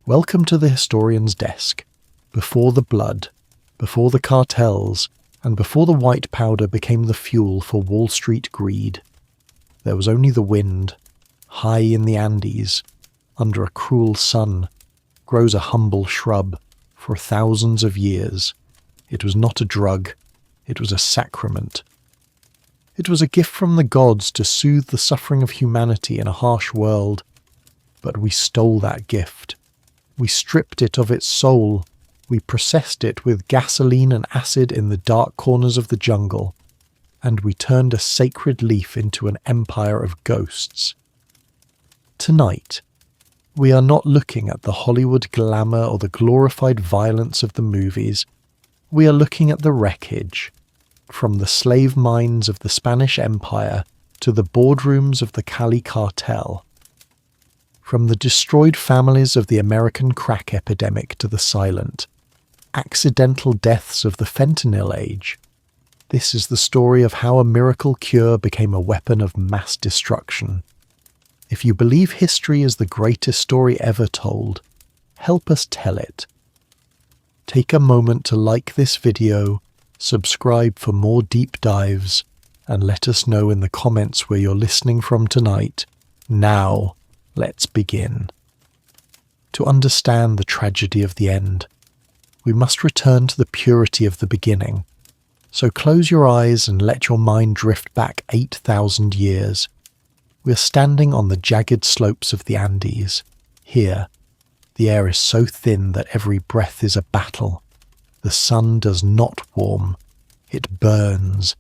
Welcome to the historian's desk. Before the blood, before the cartels, and before the white powder became the fuel for Wall Street greed, there was only the wind. High in the Andes, under a cruel sun, grows a humble shrub for thousands of years. It was not a drug, it was a sacrament. It was a gift from the gods to soothe the suffering of humanity in a harsh world. But we stole that gift. We stripped it of its soul. We processed it with gasoline and acid in the dark corners of the jungle. And we turned a sacred leaf into an empire of ghosts. Tonight, we are not looking at the Hollywood glamour or the glorified violence of the movies. We are looking at the wreckage, from the slave mines of the Spanish Empire to the boardrooms of the Cali cartel, from the destroyed families of the American crack epidemic to the silent, accidental deaths of the fentanyl age. This is the story of how a miracle cure became a weapon of mass destruction. If you believe history is the greatest story ever told, help us tell it. Take a moment to like this video, subscribe for more deep dives, and let us know in the comments where you're listening from tonight. Now, let's begin. To understand the tragedy of the end, we must return to the purity of the beginning. So close your eyes and let your mind drift back 8,000 years. We are standing on the jagged slopes of the Andes. Here, the air is so thin that every breath is a battle. The sun does not warm, it burns.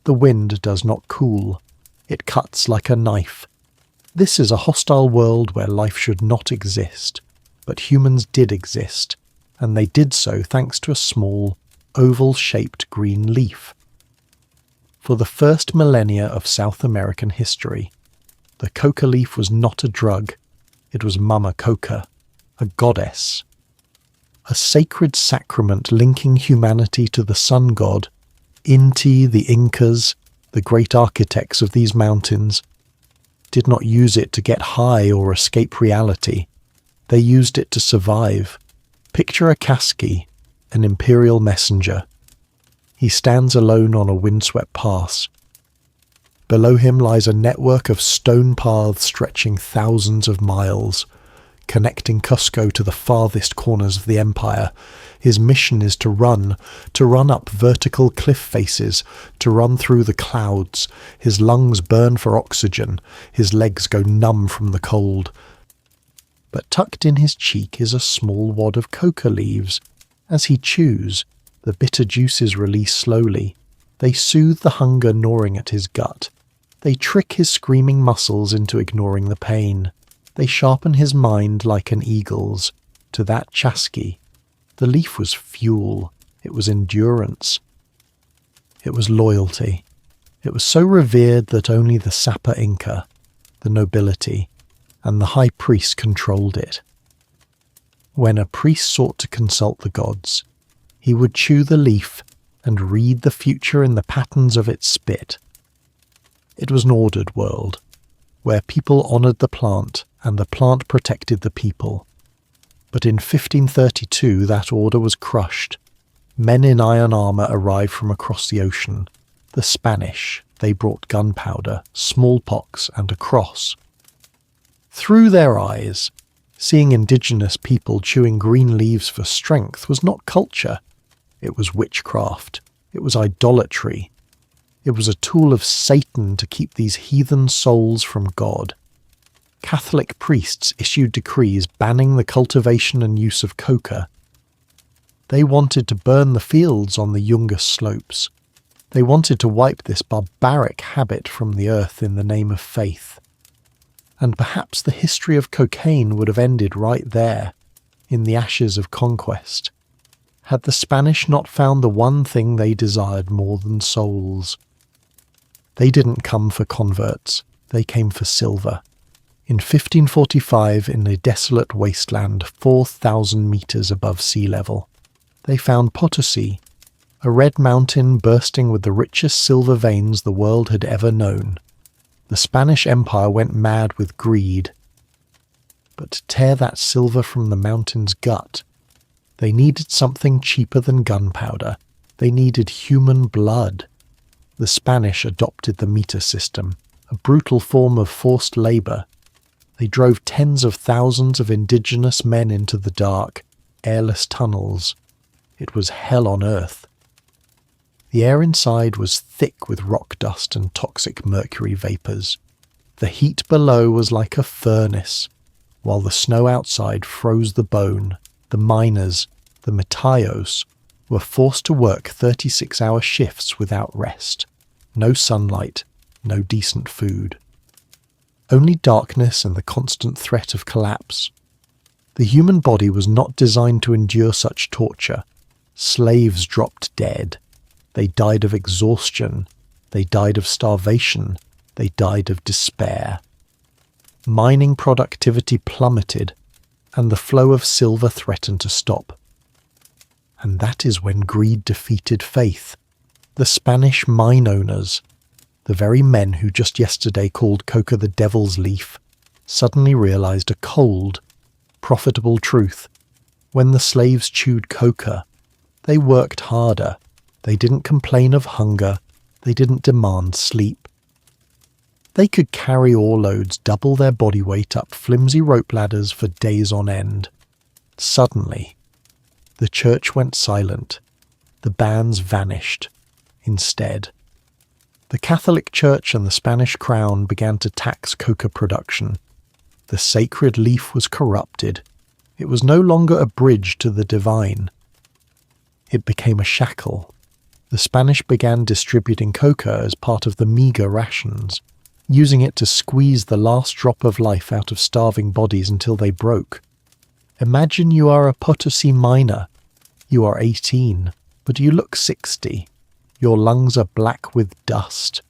The wind does not cool, it cuts like a knife. This is a hostile world where life should not exist, but humans did exist, and they did so thanks to a small, oval-shaped green leaf. For the first millennia of South American history, the coca leaf was not a drug, it was Mama Coca, a goddess. A sacred sacrament linking humanity to the sun god. Inti, the Incas, the great architects of these mountains, did not use it to get high or escape reality. They used it to survive. Picture a Kasky, an imperial messenger. He stands alone on a windswept pass. Below him lies a network of stone paths stretching thousands of miles, connecting Cusco to the farthest corners of the empire. His mission is to run up vertical cliff faces, to run through the clouds. His lungs burn for oxygen, his legs go numb from the cold. But tucked in his cheek is a small wad of coca leaves. As he chews, the bitter juices release slowly. They soothe the hunger gnawing at his gut. They trick his screaming muscles into ignoring the pain. They sharpen his mind like an eagle's. To that Chasqui, the leaf was fuel. It was endurance. It was loyalty. It was so revered that only the Sapa Inca, the nobility, and the high priest controlled it. When a priest sought to consult the gods, he would chew the leaf and read the future in the patterns of its spit. It was an ordered world, where people honoured the plant and the plant protected the people. But in 1532 that order was crushed. Men in iron armour arrived from across the ocean. The Spanish, they brought gunpowder, smallpox and a cross. Through their eyes, seeing indigenous people chewing green leaves for strength was not culture. It was witchcraft. It was idolatry. It was a tool of Satan to keep these heathen souls from God. Catholic priests issued decrees banning the cultivation and use of coca. They wanted to burn the fields on the Yungas slopes. They wanted to wipe this barbaric habit from the earth in the name of faith. And perhaps the history of cocaine would have ended right there, in the ashes of conquest, had the Spanish not found the one thing they desired more than souls. They didn't come for converts, they came for silver. In 1545, in a desolate wasteland 4,000 meters above sea level, they found Potosi, a red mountain bursting with the richest silver veins the world had ever known. The Spanish Empire went mad with greed. but to tear that silver from the mountain's gut, they needed something cheaper than gunpowder. They needed human blood. The Spanish adopted the meter system, a brutal form of forced labour. They drove tens of thousands of indigenous men into the dark, airless tunnels. It was hell on earth. The air inside was thick with rock dust and toxic mercury vapours. The heat below was like a furnace, while the snow outside froze the bone. The miners, the metayos, were forced to work 36-hour shifts without rest. No sunlight, no decent food. Only darkness and the constant threat of collapse. The human body was not designed to endure such torture. Slaves dropped dead. They died of exhaustion. They died of starvation. They died of despair. Mining productivity plummeted, and the flow of silver threatened to stop. And that is when greed defeated faith. The Spanish mine owners, the very men who just yesterday called coca the devil's leaf, suddenly realized a cold, profitable truth. When the slaves chewed coca, they worked harder. They didn't complain of hunger. They didn't demand sleep. They could carry ore loads double their body weight up flimsy rope ladders for days on end. Suddenly, the church went silent. The bands vanished. Instead, the Catholic Church and the Spanish crown began to tax coca production. The sacred leaf was corrupted. It was no longer a bridge to the divine. It became a shackle. The Spanish began distributing coca as part of the meagre rations, using it to squeeze the last drop of life out of starving bodies until they broke. Imagine you are a Potosi miner. You are 18, but you look 60. Your lungs are black with dust.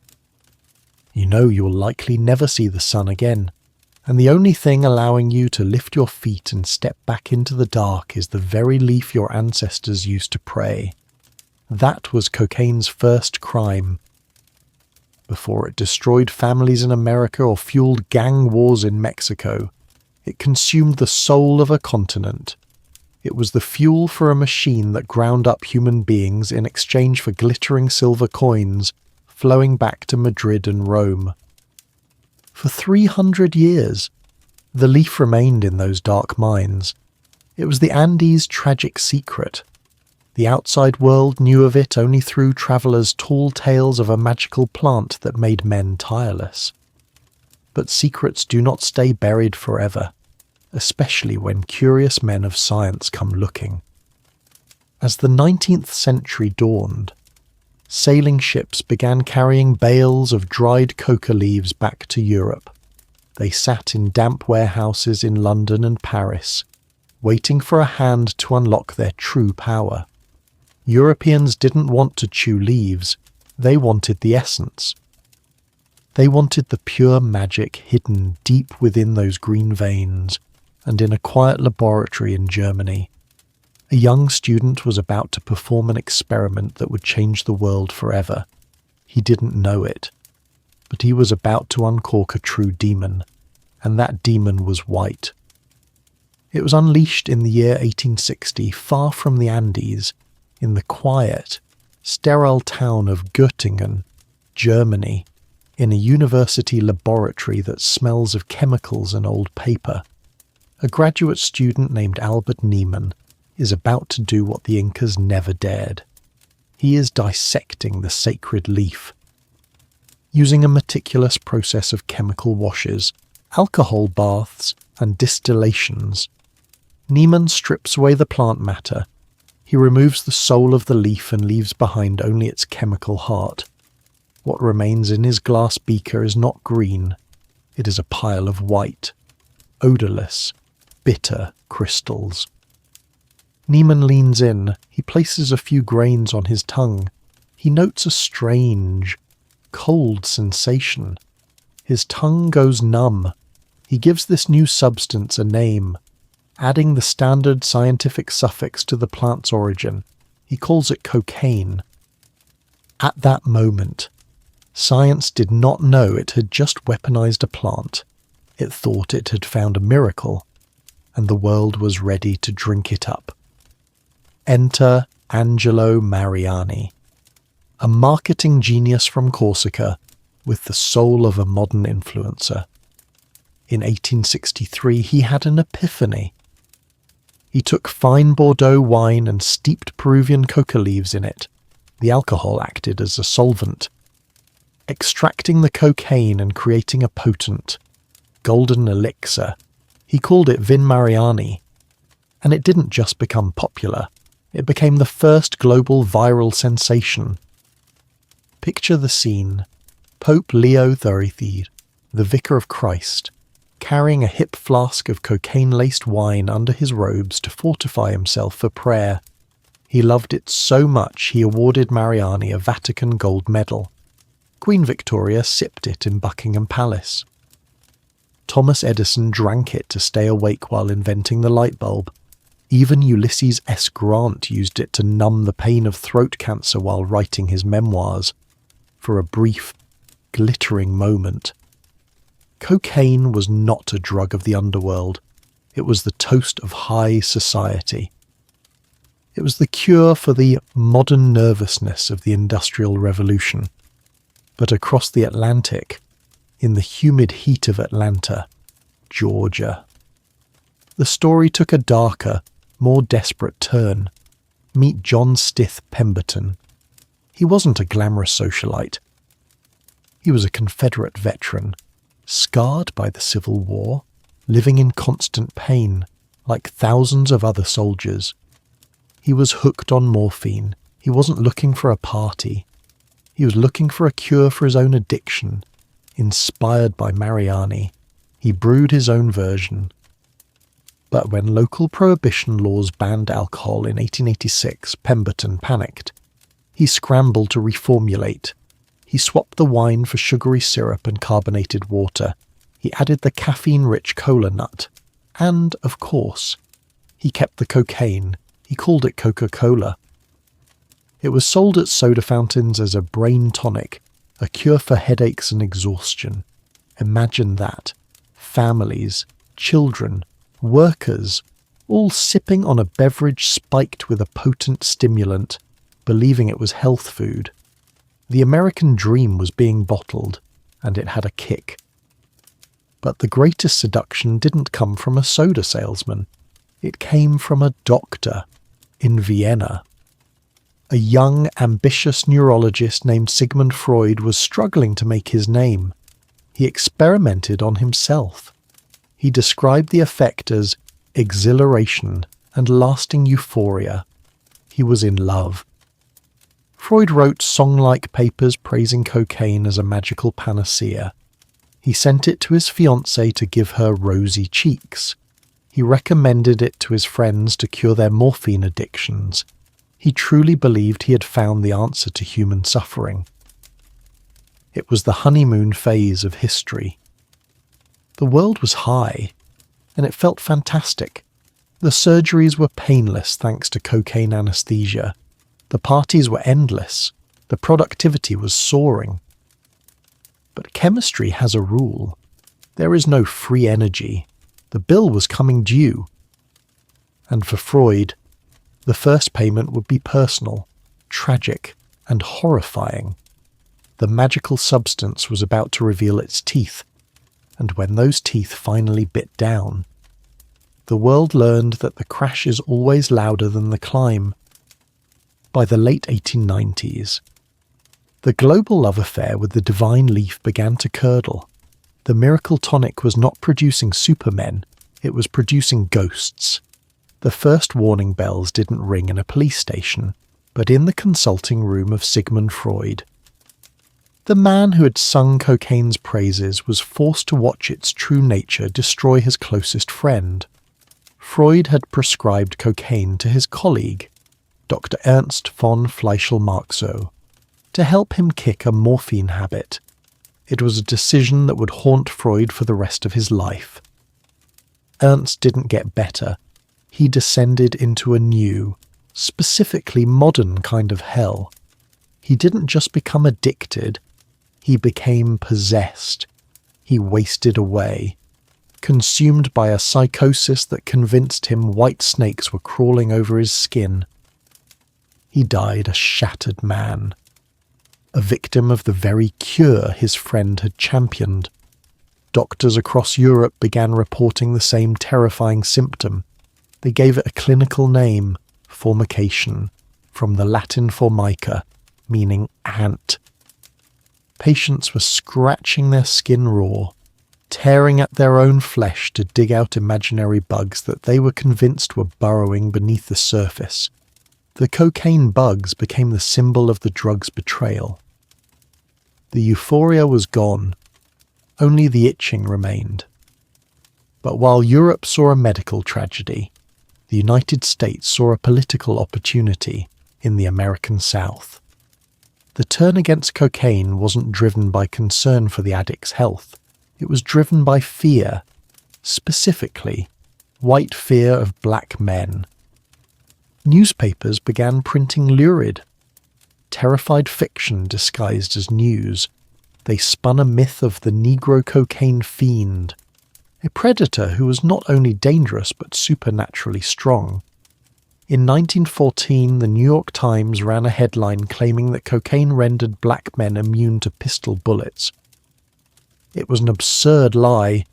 You know you'll likely never see the sun again, and the only thing allowing you to lift your feet and step back into the dark is the very leaf your ancestors used to pray. That was cocaine's first crime. Before it destroyed families in America or fueled gang wars in Mexico, it consumed the soul of a continent. It was the fuel for a machine that ground up human beings in exchange for glittering silver coins flowing back to Madrid and Rome. For 300 years, the leaf remained in those dark mines. It was the Andes' tragic secret. The outside world knew of it only through travellers' tall tales of a magical plant that made men tireless. But secrets do not stay buried forever, especially when curious men of science come looking. As the 19th century dawned, sailing ships began carrying bales of dried coca leaves back to Europe. They sat in damp warehouses in London and Paris, waiting for a hand to unlock their true power. Europeans didn't want to chew leaves, they wanted the essence. They wanted the pure magic hidden deep within those green veins, and in a quiet laboratory in Germany, a young student was about to perform an experiment that would change the world forever. He didn't know it, but he was about to uncork a true demon, and that demon was white. It was unleashed in the year 1860, far from the Andes, in the quiet, sterile town of Göttingen, Germany, in a university laboratory that smells of chemicals and old paper. A graduate student named Albert Niemann is about to do what the Incas never dared. He is dissecting the sacred leaf. Using a meticulous process of chemical washes, alcohol baths, and distillations, Niemann strips away the plant matter. He removes the soul of the leaf and leaves behind only its chemical heart. What remains in his glass beaker is not green. It is a pile of white, odourless, bitter crystals. Niemann leans in. He places a few grains on his tongue. He notes a strange, cold sensation. His tongue goes numb. He gives this new substance a name, adding the standard scientific suffix to the plant's origin. He calls it cocaine. At that moment, science did not know it had just weaponized a plant. It thought it had found a miracle. and the world was ready to drink it up. Enter Angelo Mariani, a marketing genius from Corsica with the soul of a modern influencer. In 1863, he had an epiphany. He took fine Bordeaux wine and steeped Peruvian coca leaves in it. The alcohol acted as a solvent, extracting the cocaine and creating a potent, golden elixir. He called it Vin Mariani, and it didn't just become popular, it became the first global viral sensation. Picture the scene. Pope Leo XIII, the Vicar of Christ, carrying a hip flask of cocaine-laced wine under his robes to fortify himself for prayer. He loved it so much he awarded Mariani a Vatican gold medal. Queen Victoria sipped it in Buckingham Palace. Thomas Edison drank it to stay awake while inventing the light bulb. Even Ulysses S. Grant used it to numb the pain of throat cancer while writing his memoirs. For a brief, glittering moment. Cocaine was not a drug of the underworld. It was the toast of high society. It was the cure for the modern nervousness of the Industrial Revolution. But across the Atlantic, in the humid heat of Atlanta, Georgia, the story took a darker, more desperate turn. Meet John Stith Pemberton. He wasn't a glamorous socialite. He was a Confederate veteran, scarred by the Civil War, living in constant pain, like thousands of other soldiers. He was hooked on morphine. He wasn't looking for a party. He was looking for a cure for his own addiction. Inspired by Mariani, he brewed his own version. But when local prohibition laws banned alcohol in 1886, Pemberton panicked. He scrambled to reformulate. He swapped the wine for sugary syrup and carbonated water. He added the caffeine-rich cola nut. And, of course, he kept the cocaine. He called it Coca-Cola. It was sold at soda fountains as a brain tonic, a cure for headaches and exhaustion. Imagine that. Families, children, workers, all sipping on a beverage spiked with a potent stimulant, believing it was health food. The American dream was being bottled, and it had a kick. But the greatest seduction didn't come from a soda salesman. It came from a doctor in Vienna. A young, ambitious neurologist named Sigmund Freud was struggling to make his name. He experimented on himself. He described the effect as exhilaration and lasting euphoria. He was in love. Freud wrote song-like papers praising cocaine as a magical panacea. He sent it to his fiancée to give her rosy cheeks. He recommended it to his friends to cure their morphine addictions. He truly believed he had found the answer to human suffering. It was the honeymoon phase of history. The world was high, and it felt fantastic. The surgeries were painless thanks to cocaine anesthesia. The parties were endless. The productivity was soaring. But chemistry has a rule. There is no free energy. The bill was coming due. And for Freud, the first payment would be personal, tragic, and horrifying. The magical substance was about to reveal its teeth, and when those teeth finally bit down, the world learned that the crash is always louder than the climb. By the late 1890s, the global love affair with the divine leaf began to curdle. The miracle tonic was not producing supermen, it was producing ghosts. The first warning bells didn't ring in a police station, but in the consulting room of Sigmund Freud. The man who had sung cocaine's praises was forced to watch its true nature destroy his closest friend. Freud had prescribed cocaine to his colleague, Dr. Ernst von Fleischl-Marxow, to help him kick a morphine habit. It was a decision that would haunt Freud for the rest of his life. Ernst didn't get better. He descended into a new, specifically modern kind of hell. He didn't just become addicted, he became possessed. He wasted away. consumed by a psychosis that convinced him white snakes were crawling over his skin. He died a shattered man, a victim of the very cure his friend had championed. Doctors across Europe began reporting the same terrifying symptom. They gave it a clinical name, formication, from the Latin formica, meaning ant. Patients were scratching their skin raw, tearing at their own flesh to dig out imaginary bugs that they were convinced were burrowing beneath the surface. The cocaine bugs became the symbol of the drug's betrayal. The euphoria was gone. Only the itching remained. But while Europe saw a medical tragedy, the United States saw a political opportunity in the American South. The turn against cocaine wasn't driven by concern for the addict's health. It was driven by fear, specifically white fear of black men. Newspapers began printing lurid, terrified fiction disguised as news. They spun a myth of the Negro cocaine fiend, a predator who was not only dangerous but supernaturally strong. In 1914, the New York Times ran a headline claiming that cocaine rendered black men immune to pistol bullets. It was an absurd lie,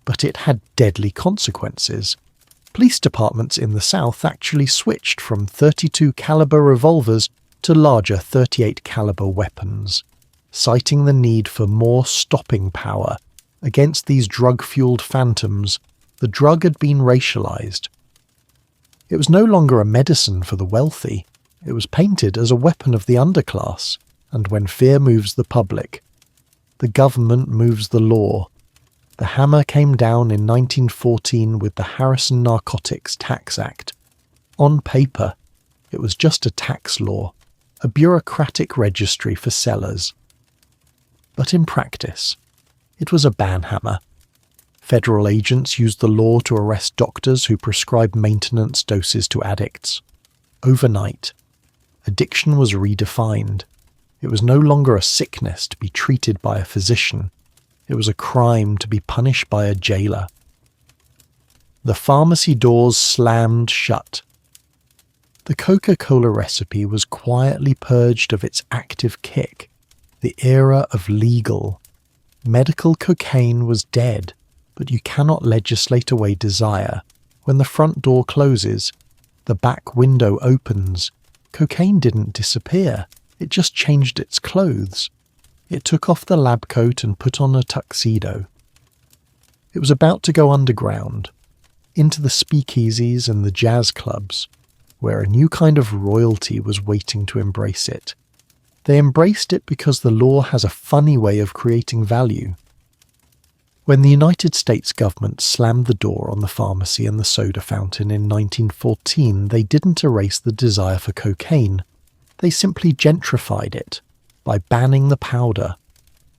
but it had deadly consequences. Police departments in the South actually switched from .32 caliber revolvers to larger .38 caliber weapons, citing the need for more stopping power against these drug-fueled phantoms. The drug had been racialized. It was no longer a medicine for the wealthy. It was painted as a weapon of the underclass, and when fear moves the public, the government moves the law. The hammer came down in 1914 with the Harrison Narcotics Tax Act. On paper, it was just a tax law, a bureaucratic registry for sellers. But in practice, it was a banhammer. Federal agents used the law to arrest doctors who prescribed maintenance doses to addicts. Overnight, addiction was redefined. It was no longer a sickness to be treated by a physician. It was a crime to be punished by a jailer. The pharmacy doors slammed shut. The Coca-Cola recipe was quietly purged of its active kick. The era of legal, medical cocaine was dead, but you cannot legislate away desire. When the front door closes, the back window opens. Cocaine didn't disappear. It just changed its clothes. It took off the lab coat and put on a tuxedo. It was about to go underground, into the speakeasies and the jazz clubs, where a new kind of royalty was waiting to embrace it. They embraced it because the law has a funny way of creating value. When the United States government slammed the door on the pharmacy and the soda fountain in 1914, they didn't erase the desire for cocaine. They simply gentrified it by banning the powder.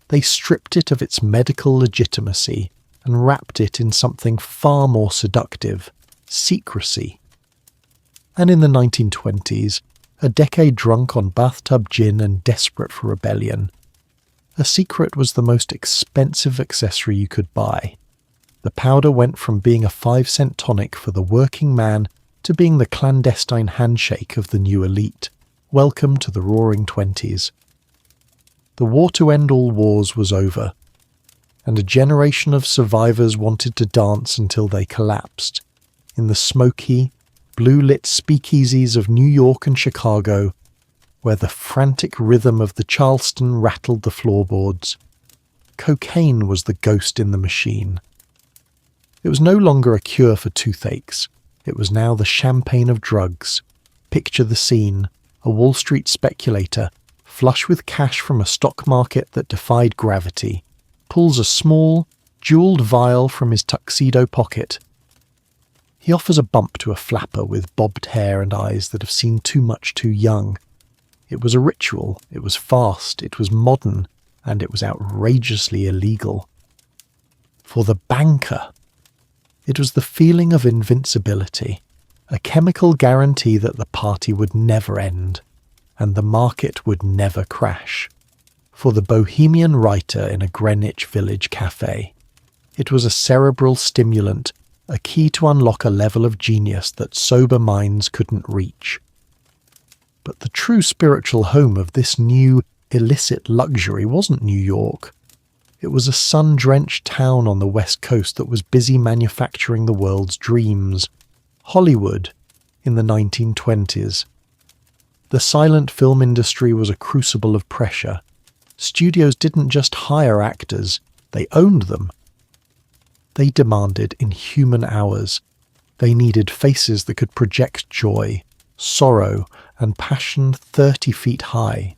They stripped it of its medical legitimacy and wrapped it in something far more seductive: secrecy. And in the 1920s, a decade drunk on bathtub gin and desperate for rebellion, a secret was the most expensive accessory you could buy. The powder went from being a 5-cent tonic for the working man to being the clandestine handshake of the new elite. Welcome to the Roaring Twenties. The war to end all wars was over, and a generation of survivors wanted to dance until they collapsed. In the smoky, blue-lit speakeasies of New York and Chicago, where the frantic rhythm of the Charleston rattled the floorboards, cocaine was the ghost in the machine. It was no longer a cure for toothaches. It was now the champagne of drugs. Picture the scene: a Wall Street speculator, flush with cash from a stock market that defied gravity, pulls a small, jewelled vial from his tuxedo pocket. He offers a bump to a flapper with bobbed hair and eyes that have seen too much too young. It was a ritual, it was fast, it was modern, and it was outrageously illegal. For the banker, it was the feeling of invincibility, a chemical guarantee that the party would never end, and the market would never crash. For the bohemian writer in a Greenwich Village cafe, It was a cerebral stimulant, a key to unlock a level of genius that sober minds couldn't reach. But the true spiritual home of this new, illicit luxury wasn't New York. It was a sun-drenched town on the West Coast that was busy manufacturing the world's dreams. Hollywood, in the 1920s. The silent film industry was a crucible of pressure. Studios didn't just hire actors, they owned them. They demanded inhuman hours. They needed faces that could project joy, sorrow, and passion 30 feet high,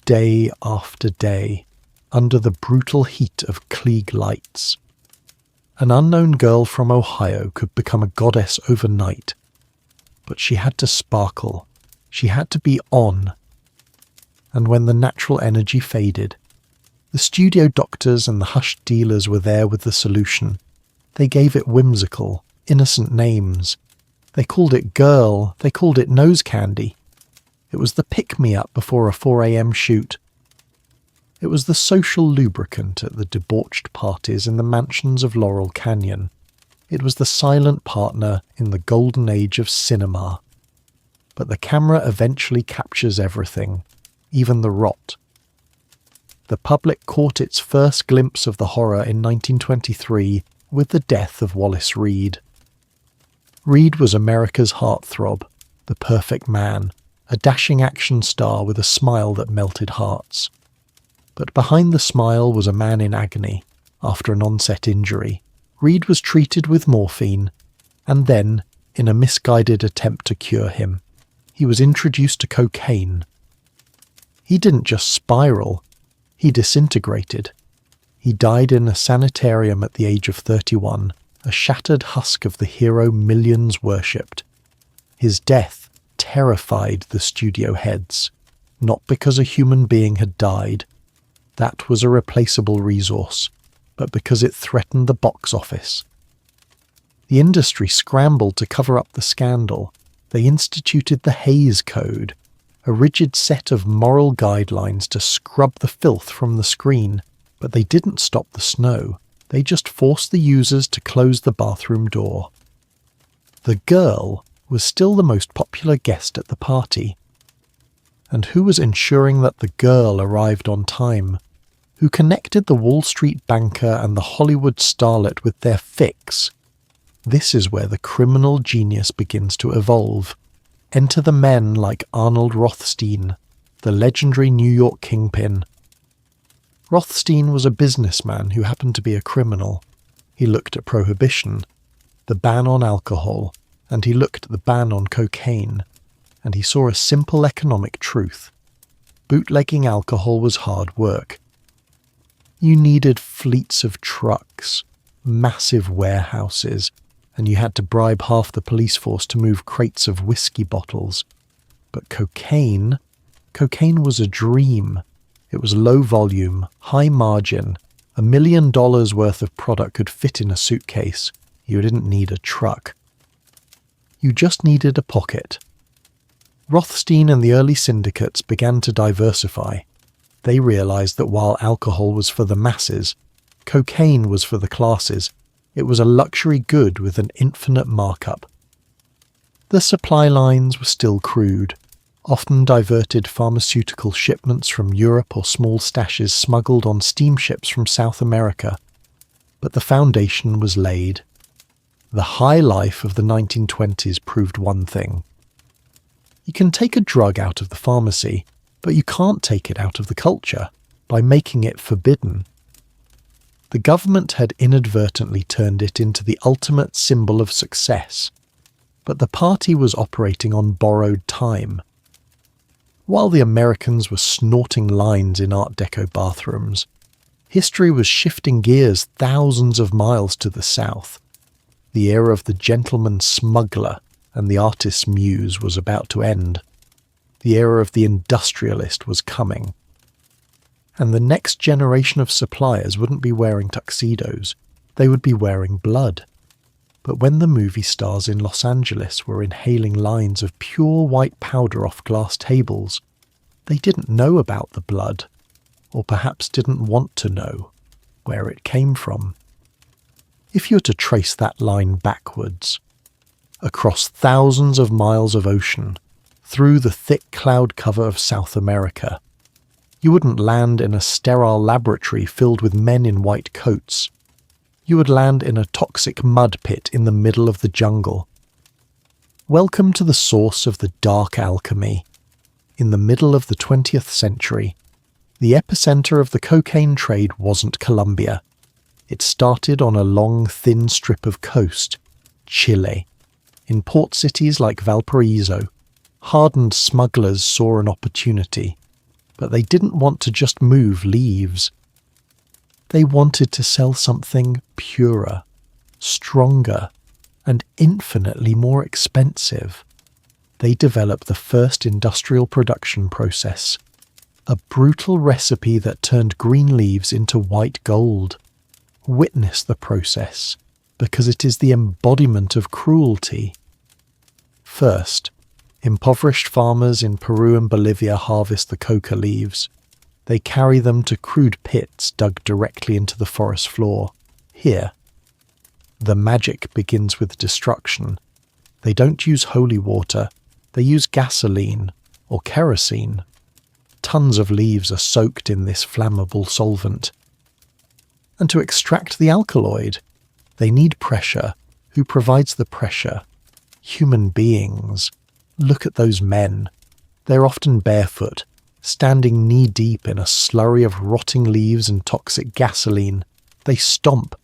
day after day, under the brutal heat of Klieg lights. An unknown girl from Ohio could become a goddess overnight, but she had to sparkle. She had to be on. And when the natural energy faded, the studio doctors and the hushed dealers were there with the solution. They gave it whimsical, innocent names. They called it girl, they called it nose candy. It was the pick-me-up before a 4 a.m. shoot. It was the social lubricant at the debauched parties in the mansions of Laurel Canyon. It was the silent partner in the golden age of cinema. But the camera eventually captures everything, even the rot. The public caught its first glimpse of the horror in 1923 with the death of Wallace Reed. Reed was America's heartthrob, the perfect man, a dashing action star with a smile that melted hearts. But behind the smile was a man in agony after an onset injury. Reed was treated with morphine, and then, in a misguided attempt to cure him, he was introduced to cocaine. He didn't just spiral, he disintegrated. He died in a sanitarium at the age of 31, a shattered husk of the hero millions worshipped. His death terrified the studio heads, not because a human being had died. That was a replaceable resource, but because it threatened the box office. The industry scrambled to cover up the scandal. They instituted the Hays Code, a rigid set of moral guidelines to scrub the filth from the screen, but they didn't stop the snow. They just forced the users to close the bathroom door. The girl was still the most popular guest at the party. And who was ensuring that the girl arrived on time? Who connected the Wall Street banker and the Hollywood starlet with their fix? This is where the criminal genius begins to evolve. Enter the men like Arnold Rothstein, the legendary New York kingpin. Rothstein was a businessman who happened to be a criminal. He looked at prohibition, the ban on alcohol, and he looked at the ban on cocaine, and he saw a simple economic truth. Bootlegging alcohol was hard work. You needed fleets of trucks, massive warehouses, and you had to bribe half the police force to move crates of whiskey bottles. But cocaine was a dream. It was low volume, high margin. $1 million worth of product could fit in a suitcase. You didn't need a truck. You just needed a pocket. Rothstein and the early syndicates began to diversify. They realized that while alcohol was for the masses, cocaine was for the classes. It was a luxury good with an infinite markup. The supply lines were still crude, often diverted pharmaceutical shipments from Europe or small stashes smuggled on steamships from South America. But the foundation was laid. The high life of the 1920s proved one thing. You can take a drug out of the pharmacy, but you can't take it out of the culture by making it forbidden. The government had inadvertently turned it into the ultimate symbol of success, but the party was operating on borrowed time. While the Americans were snorting lines in Art Deco bathrooms, history was shifting gears thousands of miles to the south. The era of the gentleman smuggler and the artist's muse was about to end. The era of the industrialist was coming. And the next generation of suppliers wouldn't be wearing tuxedos, they would be wearing blood. But when the movie stars in Los Angeles were inhaling lines of pure white powder off glass tables, they didn't know about the blood, or perhaps didn't want to know where it came from. if you were to trace that line backwards, across thousands of miles of ocean, through the thick cloud cover of South America, you wouldn't land in a sterile laboratory filled with men in white coats. You would land in a toxic mud pit in the middle of the jungle. Welcome to the source of the dark alchemy. In the middle of the 20th century, the epicenter of the cocaine trade wasn't Colombia. It started on a long, thin strip of coast, Chile. In port cities like Valparaiso, hardened smugglers saw an opportunity, but they didn't want to just move leaves. They wanted to sell something purer, stronger, and infinitely more expensive. They developed the first industrial production process, a brutal recipe that turned green leaves into white gold. Witness the process, because it is the embodiment of cruelty. First, impoverished farmers in Peru and Bolivia harvest the coca leaves. They carry them to crude pits dug directly into the forest floor. Here, the magic begins with destruction. They don't use holy water, they use gasoline or kerosene. Tons of leaves are soaked in this flammable solvent. And to extract the alkaloid, they need pressure. Who provides the pressure? Human beings. Look at those men. They're often barefoot, standing knee-deep in a slurry of rotting leaves and toxic gasoline. They stomp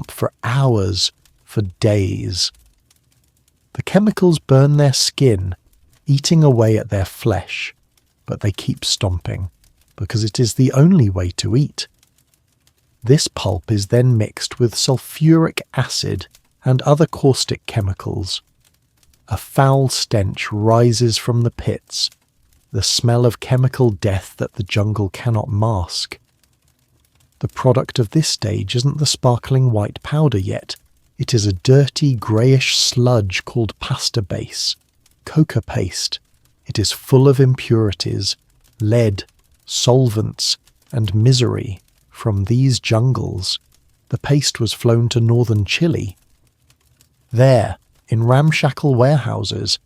for hours, for days. The chemicals burn their skin, eating away at their flesh, but they keep stomping, because it is the only way to eat. This pulp is then mixed with sulfuric acid and other caustic chemicals. A foul stench rises from the pits, the smell of chemical death that the jungle cannot mask. The product of this stage isn't the sparkling white powder yet. It is a dirty greyish sludge called pasta base, coca paste. It is full of impurities, lead, solvents, and misery. From these jungles, the paste was flown to northern Chile. There, in ramshackle warehouses,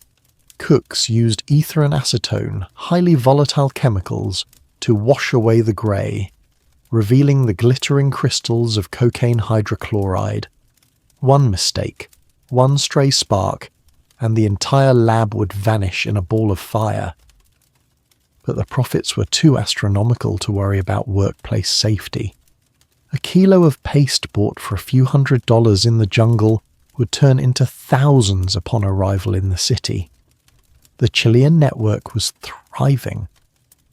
cooks used ether and acetone, highly volatile chemicals, to wash away the grey, revealing the glittering crystals of cocaine hydrochloride. One mistake, one stray spark, and the entire lab would vanish in a ball of fire. But the profits were too astronomical to worry about workplace safety. A kilo of paste bought for a few $100s in the jungle would turn into thousands upon arrival in the city. The Chilean network was thriving.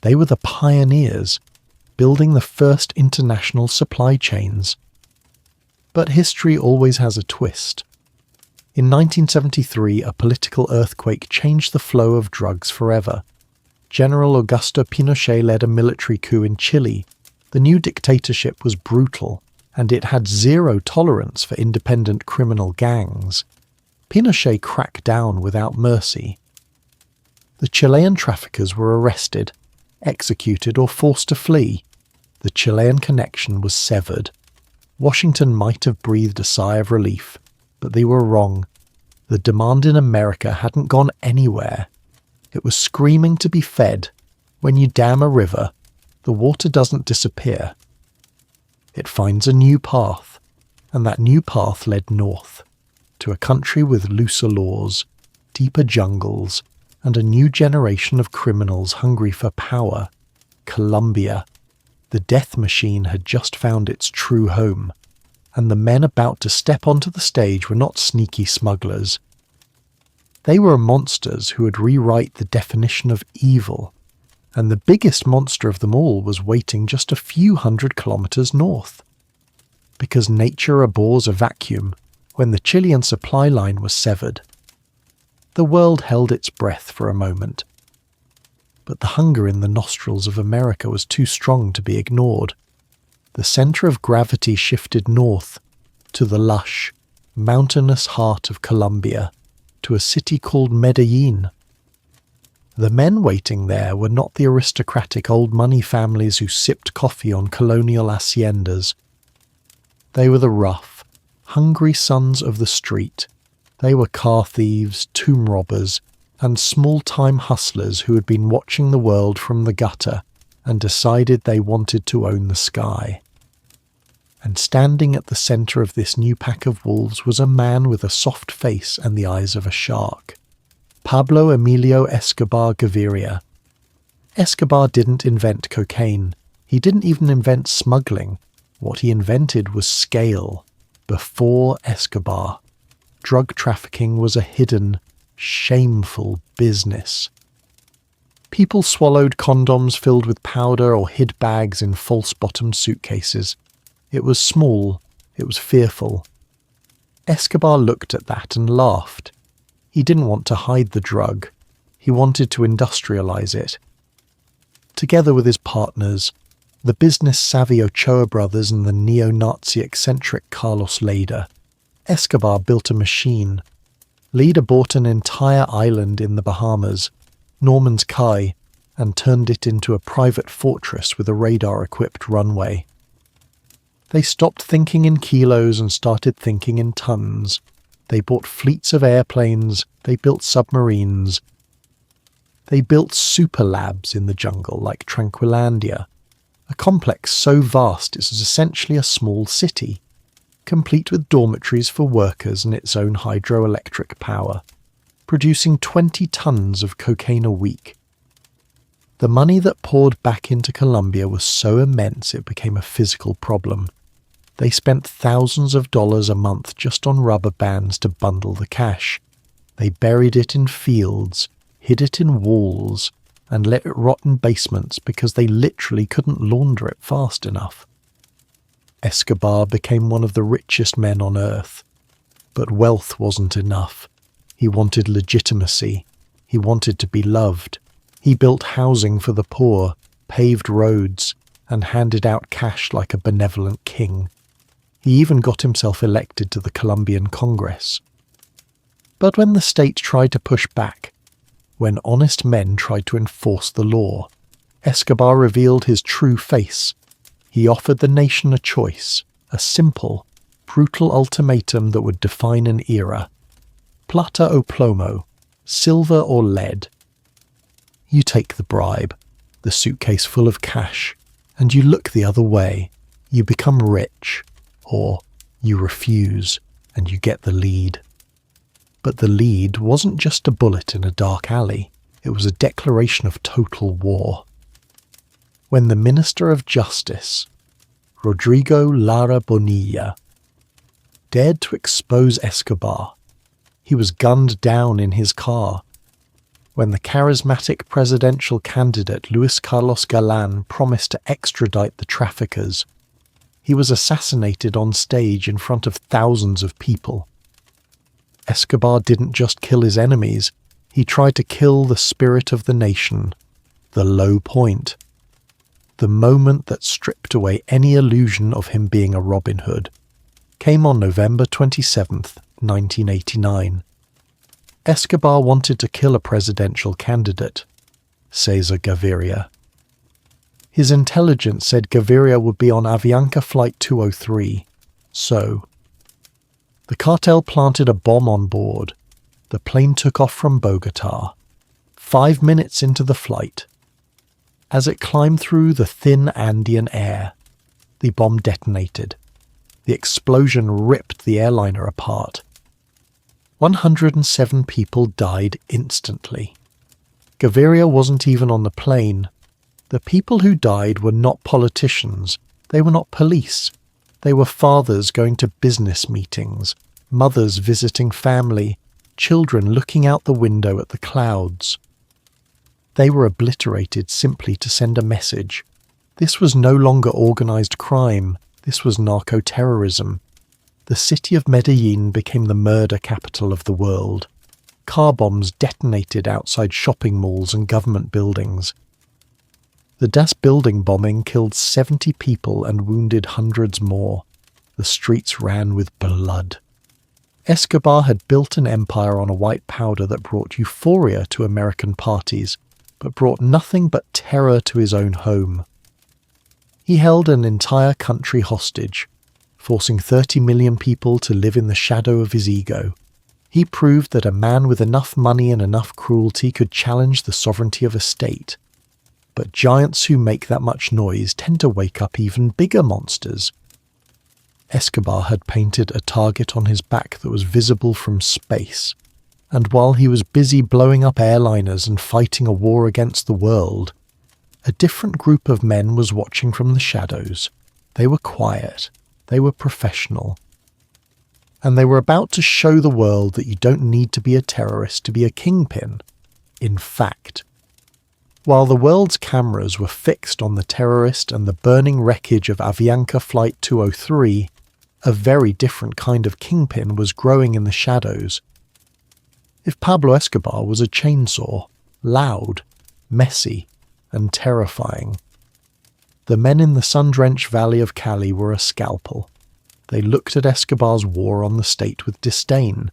They were the pioneers, building the first international supply chains. But history always has a twist. In 1973, a political earthquake changed the flow of drugs forever. General Augusto Pinochet led a military coup in Chile. The new dictatorship was brutal, and it had zero tolerance for independent criminal gangs. Pinochet cracked down without mercy. The Chilean traffickers were arrested, executed, or forced to flee. The Chilean connection was severed. Washington might have breathed a sigh of relief, but they were wrong. The demand in America hadn't gone anywhere. It was screaming to be fed. When you dam a river, the water doesn't disappear. It finds a new path, and that new path led north, to a country with looser laws, deeper jungles, and a new generation of criminals hungry for power. Colombia. The death machine had just found its true home, and the men about to step onto the stage were not sneaky smugglers. They were monsters who would rewrite the definition of evil, and the biggest monster of them all was waiting just a few 100 kilometers north. Because nature abhors a vacuum, when the Chilean supply line was severed, the world held its breath for a moment. But the hunger in the nostrils of America was too strong to be ignored. The centre of gravity shifted north, to the lush, mountainous heart of Colombia, to a city called Medellin. The men waiting there were not the aristocratic old money families who sipped coffee on colonial haciendas. They were the rough, hungry sons of the street. They were car thieves, tomb robbers, and small-time hustlers who had been watching the world from the gutter and decided they wanted to own the sky. And standing at the centre of this new pack of wolves was a man with a soft face and the eyes of a shark. Pablo Emilio Escobar Gaviria. Escobar didn't invent cocaine. He didn't even invent smuggling. What he invented was scale. Before Escobar, drug trafficking was a hidden, shameful business. People swallowed condoms filled with powder or hid bags in false-bottomed suitcases. It was small. It was fearful. Escobar looked at that and laughed. He didn't want to hide the drug. He wanted to industrialize it. Together with his partners, the business-savvy Ochoa brothers and the neo-Nazi eccentric Carlos Leda, Escobar built a machine. Leda bought an entire island in the Bahamas, Norman's Cay, and turned it into a private fortress with a radar-equipped runway. They stopped thinking in kilos and started thinking in tons. They bought fleets of airplanes. They built submarines. They built super labs in the jungle like Tranquilandia, a complex so vast it was essentially a small city, complete with dormitories for workers and its own hydroelectric power, producing 20 tons of cocaine a week. The money that poured back into Colombia was so immense it became a physical problem. They spent thousands of dollars a month just on rubber bands to bundle the cash. They buried it in fields, hid it in walls, and let it rot in basements because they literally couldn't launder it fast enough. Escobar became one of the richest men on earth. But wealth wasn't enough. He wanted legitimacy. He wanted to be loved. He built housing for the poor, paved roads, and handed out cash like a benevolent king. He even got himself elected to the Colombian Congress. But when the state tried to push back, when honest men tried to enforce the law, Escobar revealed his true face. He offered the nation a choice, a simple, brutal ultimatum that would define an era. Plata o plomo, silver or lead. You take the bribe, the suitcase full of cash, and you look the other way. You become rich, or you refuse, and you get the lead. But the lead wasn't just a bullet in a dark alley. It was a declaration of total war. When the Minister of Justice, Rodrigo Lara Bonilla, dared to expose Escobar, he was gunned down in his car. When the charismatic presidential candidate Luis Carlos Galán promised to extradite the traffickers, he was assassinated on stage in front of thousands of people. Escobar didn't just kill his enemies, he tried to kill the spirit of the nation, the low point, the moment that stripped away any illusion of him being a Robin Hood, came on November 27th, 1989. Escobar wanted to kill a presidential candidate, Cesar Gaviria. His intelligence said Gaviria would be on Avianca Flight 203, so the cartel planted a bomb on board. The plane took off from Bogotá. 5 minutes into the flight, as it climbed through the thin Andean air, the bomb detonated. The explosion ripped the airliner apart. 107 people died instantly. Gaviria wasn't even on the plane. The people who died were not politicians. They were not police. They were fathers going to business meetings, mothers visiting family, children looking out the window at the clouds. They were obliterated simply to send a message. This was no longer organized crime. This was narco-terrorism. The city of Medellin became the murder capital of the world. Car bombs detonated outside shopping malls and government buildings. The Das building bombing killed 70 people and wounded hundreds more. The streets ran with blood. Escobar had built an empire on a white powder that brought euphoria to American parties, but brought nothing but terror to his own home. He held an entire country hostage. forcing 30 million people to live in the shadow of his ego. He proved that a man with enough money and enough cruelty could challenge the sovereignty of a state. But giants who make that much noise tend to wake up even bigger monsters. Escobar had painted a target on his back that was visible from space, and while he was busy blowing up airliners and fighting a war against the world, a different group of men was watching from the shadows. They were quiet, they were professional, and they were about to show the world that you don't need to be a terrorist to be a kingpin. In fact, while the world's cameras were fixed on the terrorist and the burning wreckage of Avianca Flight 203, a very different kind of kingpin was growing in the shadows. If Pablo Escobar was a chainsaw, loud, messy, and terrifying, the men in the sun-drenched valley of Cali were a scalpel. They looked at Escobar's war on the state with disdain.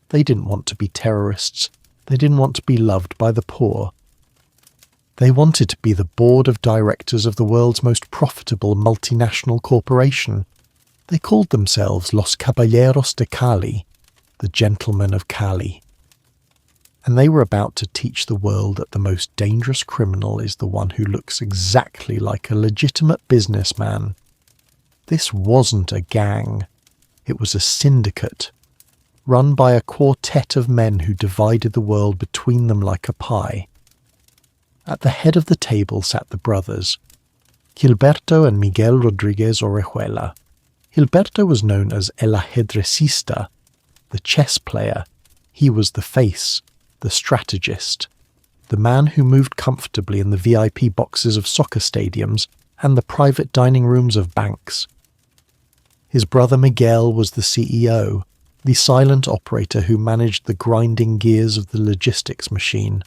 They didn't want to be terrorists. They didn't want to be loved by the poor. They wanted to be the board of directors of the world's most profitable multinational corporation. They called themselves Los Caballeros de Cali, the Gentlemen of Cali. And they were about to teach the world that the most dangerous criminal is the one who looks exactly like a legitimate businessman. This wasn't a gang. It was a syndicate, run by a quartet of men who divided the world between them like a pie. At the head of the table sat the brothers, Gilberto and Miguel Rodriguez Orejuela. Gilberto was known as El Ajedrecista, the chess player. He was the face, the strategist, the man who moved comfortably in the VIP boxes of soccer stadiums and the private dining rooms of banks. His brother Miguel was the CEO, the silent operator who managed the grinding gears of the logistics machine.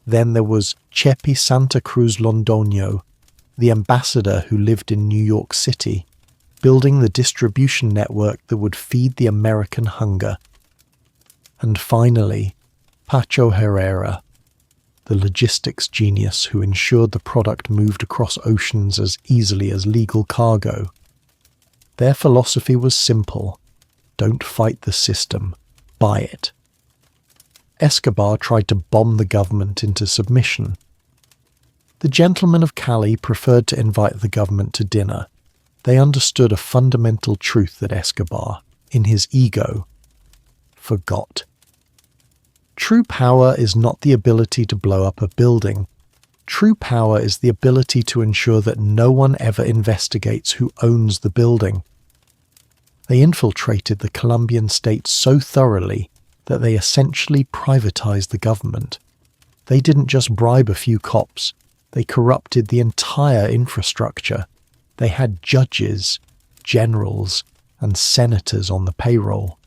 Then there was Chepi Santa Cruz Londoño, the ambassador who lived in New York City, building the distribution network that would feed the American hunger. And finally, Pacho Herrera, the logistics genius who ensured the product moved across oceans as easily as legal cargo. Their philosophy was simple: don't fight the system, buy it. Escobar tried to bomb the government into submission. The gentlemen of Cali preferred to invite the government to dinner. They understood a fundamental truth that Escobar, in his ego, forgot. True power is not the ability to blow up a building. True power is the ability to ensure that no one ever investigates who owns the building. They infiltrated the Colombian state so thoroughly that they essentially privatized the government. They didn't just bribe a few cops, they corrupted the entire infrastructure. They had judges, generals, and senators on the payroll.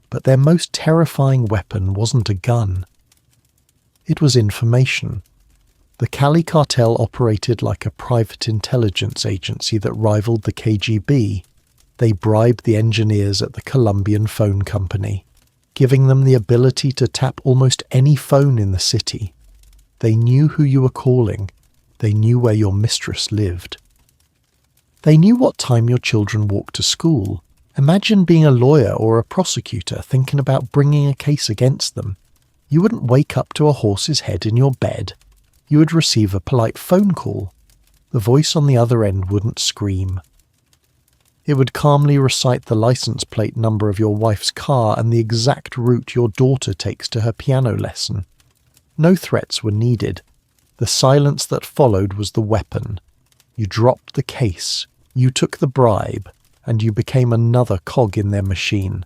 But their most terrifying weapon wasn't a gun. It was information. The Cali cartel operated like a private intelligence agency that rivaled the KGB. They bribed the engineers at the Colombian phone company, giving them the ability to tap almost any phone in the city. They knew who you were calling. They knew where your mistress lived. They knew what time your children walked to school. Imagine being a lawyer or a prosecutor thinking about bringing a case against them. You wouldn't wake up to a horse's head in your bed. You would receive a polite phone call. The voice on the other end wouldn't scream. It would calmly recite the license plate number of your wife's car and the exact route your daughter takes to her piano lesson. No threats were needed. The silence that followed was the weapon. You dropped the case, you took the bribe, and you became another cog in their machine.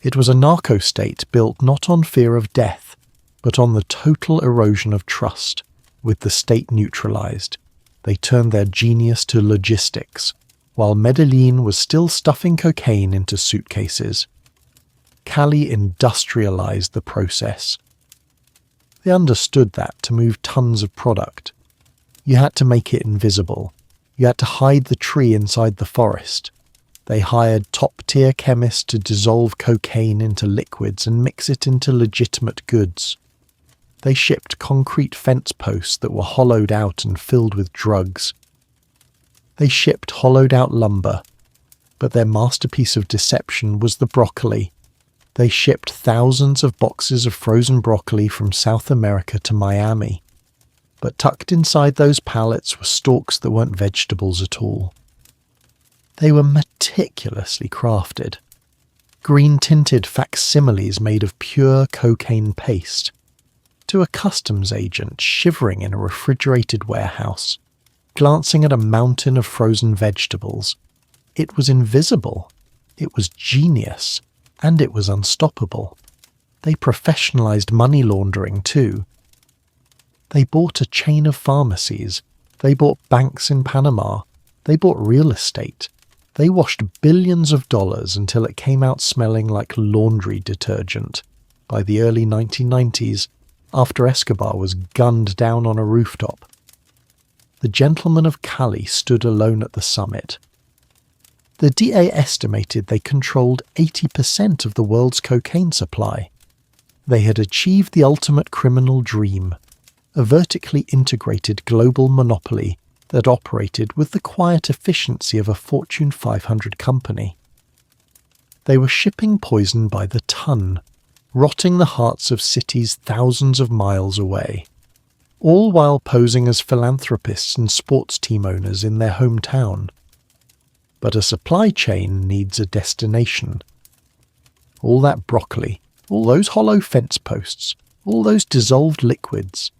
It was a narco-state built not on fear of death, but on the total erosion of trust. With the state neutralized, they turned their genius to logistics, while Medellin was still stuffing cocaine into suitcases. Cali industrialized the process. They understood that to move tons of product, you had to make it invisible. You had to hide the tree inside the forest. They hired top-tier chemists to dissolve cocaine into liquids and mix it into legitimate goods. They shipped concrete fence posts that were hollowed out and filled with drugs. They shipped hollowed-out lumber, but their masterpiece of deception was the broccoli. They shipped thousands of boxes of frozen broccoli from South America to Miami, but tucked inside those pallets were stalks that weren't vegetables at all. They were meticulously crafted. Green-tinted facsimiles made of pure cocaine paste, to a customs agent shivering in a refrigerated warehouse, glancing at a mountain of frozen vegetables. It was invisible, it was genius, and it was unstoppable. They professionalized money laundering too. They bought a chain of pharmacies, they bought banks in Panama, they bought real estate. They washed billions of dollars until it came out smelling like laundry detergent by the early 1990s, after Escobar was gunned down on a rooftop. The gentlemen of Cali stood alone at the summit. The DA estimated they controlled 80% of the world's cocaine supply. They had achieved the ultimate criminal dream, a vertically integrated global monopoly that operated with the quiet efficiency of a Fortune 500 company. They were shipping poison by the ton, rotting the hearts of cities thousands of miles away, all while posing as philanthropists and sports team owners in their hometown. But a supply chain needs a destination. All that broccoli, all those hollow fence posts, all those dissolved liquids,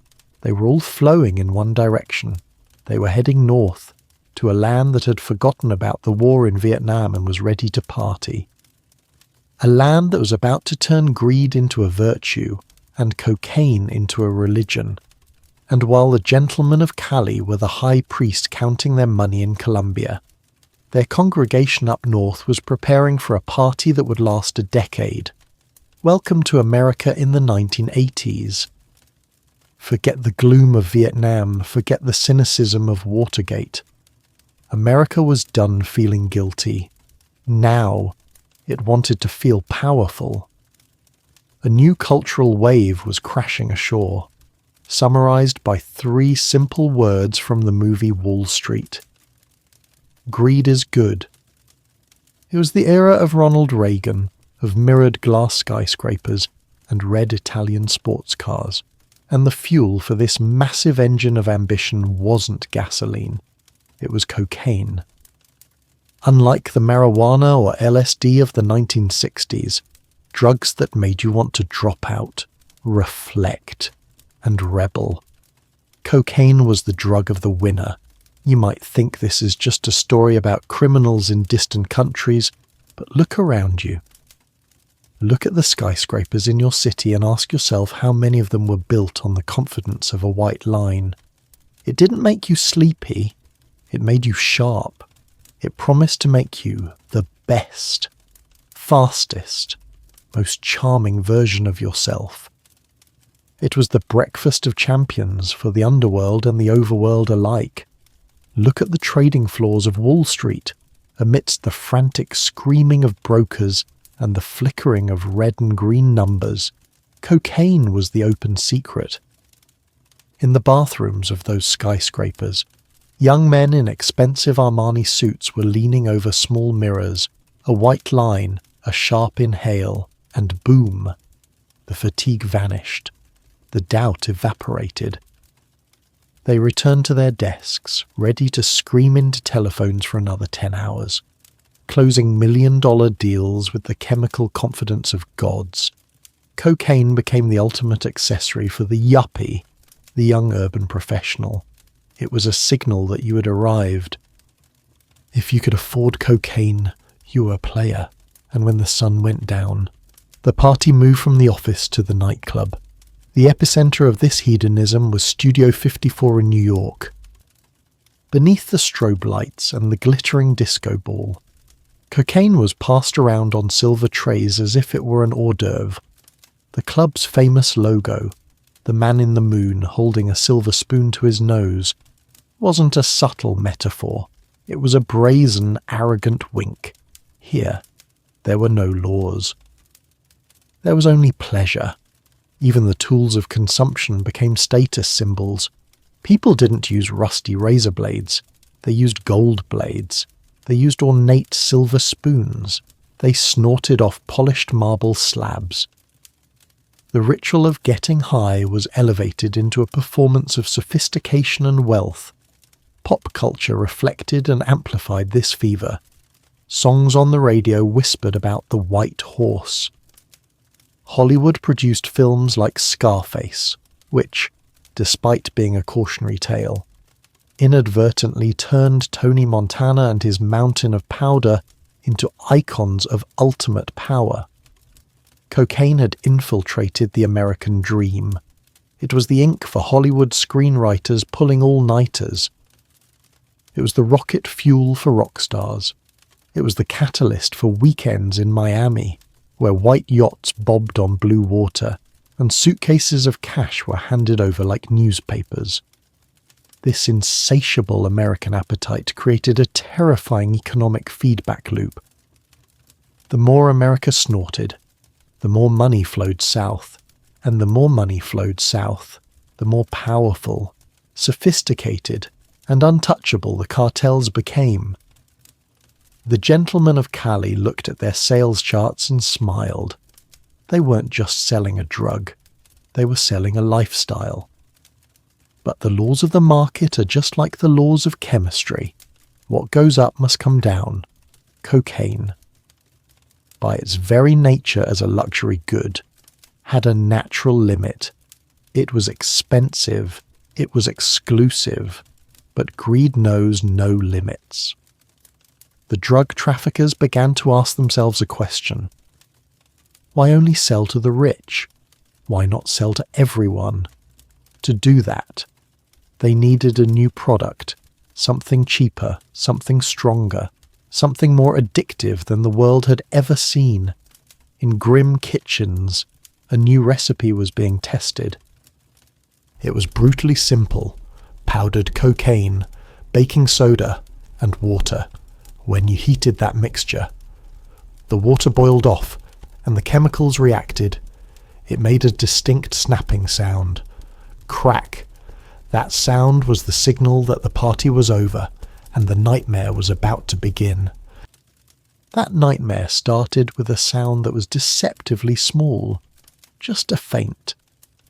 they were all flowing in one direction. They were heading north, to a land that had forgotten about the war in Vietnam and was ready to party. A land that was about to turn greed into a virtue and cocaine into a religion. And while the gentlemen of Cali were the high priest counting their money in Colombia, their congregation up north was preparing for a party that would last a decade. Welcome to America in the 1980s. Forget the gloom of Vietnam, forget the cynicism of Watergate. America was done feeling guilty. Now, it wanted to feel powerful. A new cultural wave was crashing ashore, summarized by 3 simple words from the movie Wall Street. Greed is good. It was the era of Ronald Reagan, of mirrored glass skyscrapers and red Italian sports cars. And the fuel for this massive engine of ambition wasn't gasoline, it was cocaine. Unlike the marijuana or LSD of the 1960s, drugs that made you want to drop out, reflect, and rebel. Cocaine was the drug of the winner. You might think this is just a story about criminals in distant countries, but look around you. Look at the skyscrapers in your city and ask yourself how many of them were built on the confidence of a white line. It didn't make you sleepy, it made you sharp. It promised to make you the best, fastest, most charming version of yourself. It was the breakfast of champions for the underworld and the overworld alike. Look at the trading floors of Wall Street, amidst the frantic screaming of brokers and the flickering of red and green numbers. Cocaine was the open secret. In the bathrooms of those skyscrapers, young men in expensive Armani suits were leaning over small mirrors, a white line, a sharp inhale, and boom! The fatigue vanished. The doubt evaporated. They returned to their desks, ready to scream into telephones for another 10 hours. Closing million-dollar deals with the chemical confidence of gods. Cocaine became the ultimate accessory for the yuppie, the young urban professional. It was a signal that you had arrived. If you could afford cocaine, you were a player, and when the sun went down, the party moved from the office to the nightclub. The epicenter of this hedonism was Studio 54 in New York. Beneath the strobe lights and the glittering disco ball, cocaine was passed around on silver trays as if it were an hors d'oeuvre. The club's famous logo, the man in the moon holding a silver spoon to his nose, wasn't a subtle metaphor. It was a brazen, arrogant wink. Here, there were no laws. There was only pleasure. Even the tools of consumption became status symbols. People didn't use rusty razor blades. They used gold blades. They used ornate silver spoons. They snorted off polished marble slabs. The ritual of getting high was elevated into a performance of sophistication and wealth. Pop culture reflected and amplified this fever. Songs on the radio whispered about the white horse. Hollywood produced films like Scarface, which, despite being a cautionary tale, inadvertently turned Tony Montana and his mountain of powder into icons of ultimate power. Cocaine had infiltrated the American dream. It was the ink for Hollywood screenwriters pulling all-nighters. It was the rocket fuel for rock stars. It was the catalyst for weekends in Miami, where white yachts bobbed on blue water, and suitcases of cash were handed over like newspapers. This insatiable American appetite created a terrifying economic feedback loop. The more America snorted, the more money flowed south, and the more money flowed south, the more powerful, sophisticated, and untouchable the cartels became. The gentlemen of Cali looked at their sales charts and smiled. They weren't just selling a drug, they were selling a lifestyle. But the laws of the market are just like the laws of chemistry. What goes up must come down. Cocaine, by its very nature as a luxury good, had a natural limit. It was expensive, it was exclusive, but greed knows no limits. The drug traffickers began to ask themselves a question. Why only sell to the rich? Why not sell to everyone? To do that, they needed a new product, something cheaper, something stronger, something more addictive than the world had ever seen. In grim kitchens, a new recipe was being tested. It was brutally simple: powdered cocaine, baking soda, and water. When you heated that mixture, the water boiled off and the chemicals reacted. It made a distinct snapping sound. Crack. That sound was the signal that the party was over and the nightmare was about to begin. That nightmare started with a sound that was deceptively small, just a faint,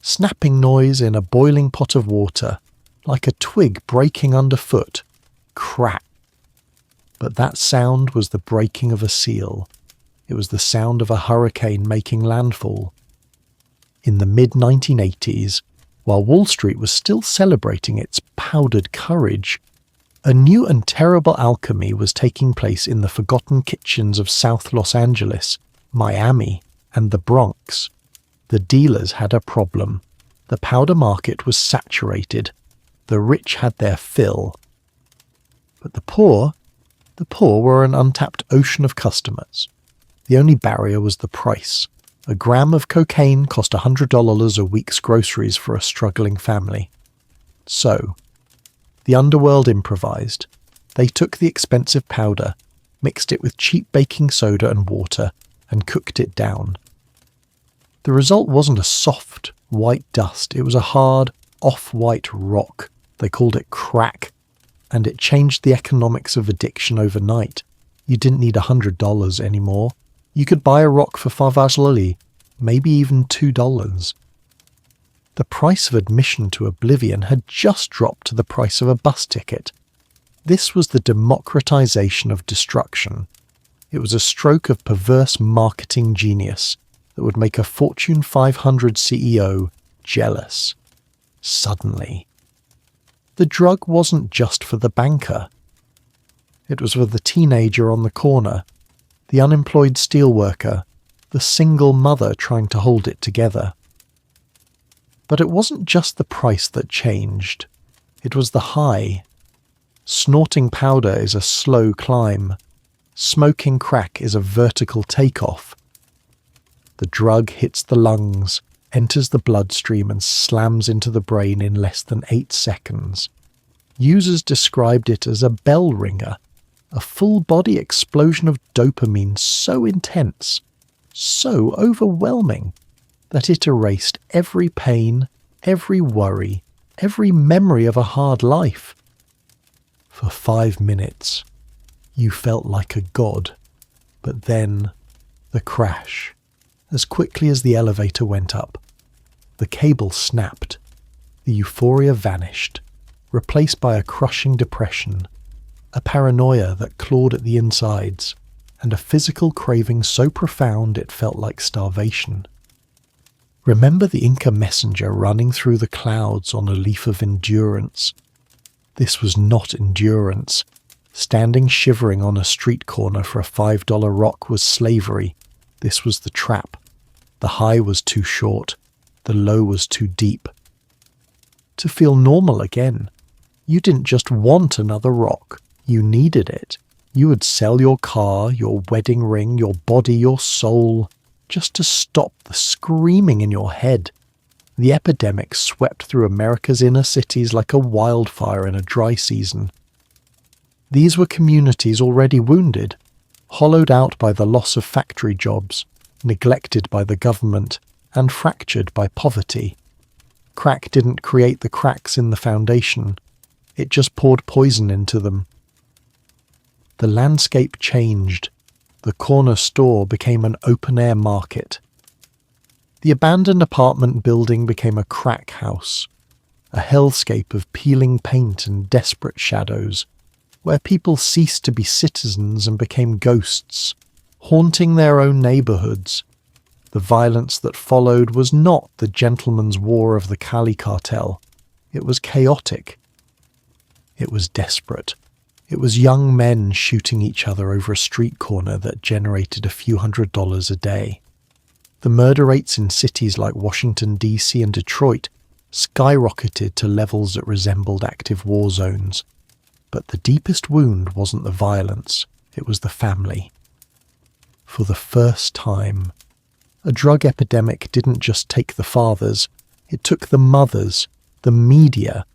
snapping noise in a boiling pot of water, like a twig breaking underfoot. Crack. But that sound was the breaking of a seal. It was the sound of a hurricane making landfall. In the mid-1980s, while Wall Street was still celebrating its powdered courage, a new and terrible alchemy was taking place in the forgotten kitchens of South Los Angeles, Miami, and the Bronx. The dealers had a problem. The powder market was saturated. The rich had their fill. But the poor were an untapped ocean of customers. The only barrier was the price. A gram of cocaine cost $100 a week's groceries for a struggling family. So, the underworld improvised. They took the expensive powder, mixed it with cheap baking soda and water, and cooked it down. The result wasn't a soft, white dust. It was a hard, off-white rock. They called it crack, and it changed the economics of addiction overnight. You didn't need $100 anymore. You could buy a rock for $5, maybe even $2. The price of admission to oblivion had just dropped to the price of a bus ticket. This was the democratization of destruction. It was a stroke of perverse marketing genius that would make a Fortune 500 CEO jealous. Suddenly. The drug wasn't just for the banker. It was for the teenager on the corner, the unemployed steelworker, the single mother trying to hold it together. But it wasn't just the price that changed. It was the high. Snorting powder is a slow climb. Smoking crack is a vertical takeoff. The drug hits the lungs, enters the bloodstream and slams into the brain in less than 8 seconds. Users described it as a bell ringer, a full-body explosion of dopamine so intense, so overwhelming, that it erased every pain, every worry, every memory of a hard life. For 5 minutes, you felt like a god. But then, the crash. As quickly as the elevator went up, the cable snapped. The euphoria vanished, replaced by a crushing depression, a paranoia that clawed at the insides, and a physical craving so profound it felt like starvation. Remember the Inca messenger running through the clouds on a leaf of endurance? This was not endurance. Standing shivering on a street corner for a $5 rock was slavery. This was the trap. The high was too short. The low was too deep. To feel normal again, you didn't just want another rock. You needed it. You would sell your car, your wedding ring, your body, your soul, just to stop the screaming in your head. The epidemic swept through America's inner cities like a wildfire in a dry season. These were communities already wounded, hollowed out by the loss of factory jobs, neglected by the government, and fractured by poverty. Crack didn't create the cracks in the foundation. It just poured poison into them. The landscape changed. The corner store became an open-air market. The abandoned apartment building became a crack house, a hellscape of peeling paint and desperate shadows, where people ceased to be citizens and became ghosts, haunting their own neighborhoods. The violence that followed was not the gentleman's war of the Cali cartel. It was chaotic. It was desperate. It was young men shooting each other over a street corner that generated a few $100s a day. The murder rates in cities like Washington, D.C. and Detroit skyrocketed to levels that resembled active war zones. But the deepest wound wasn't the violence, it was the family. For the first time, a drug epidemic didn't just take the fathers, it took the mothers, the media,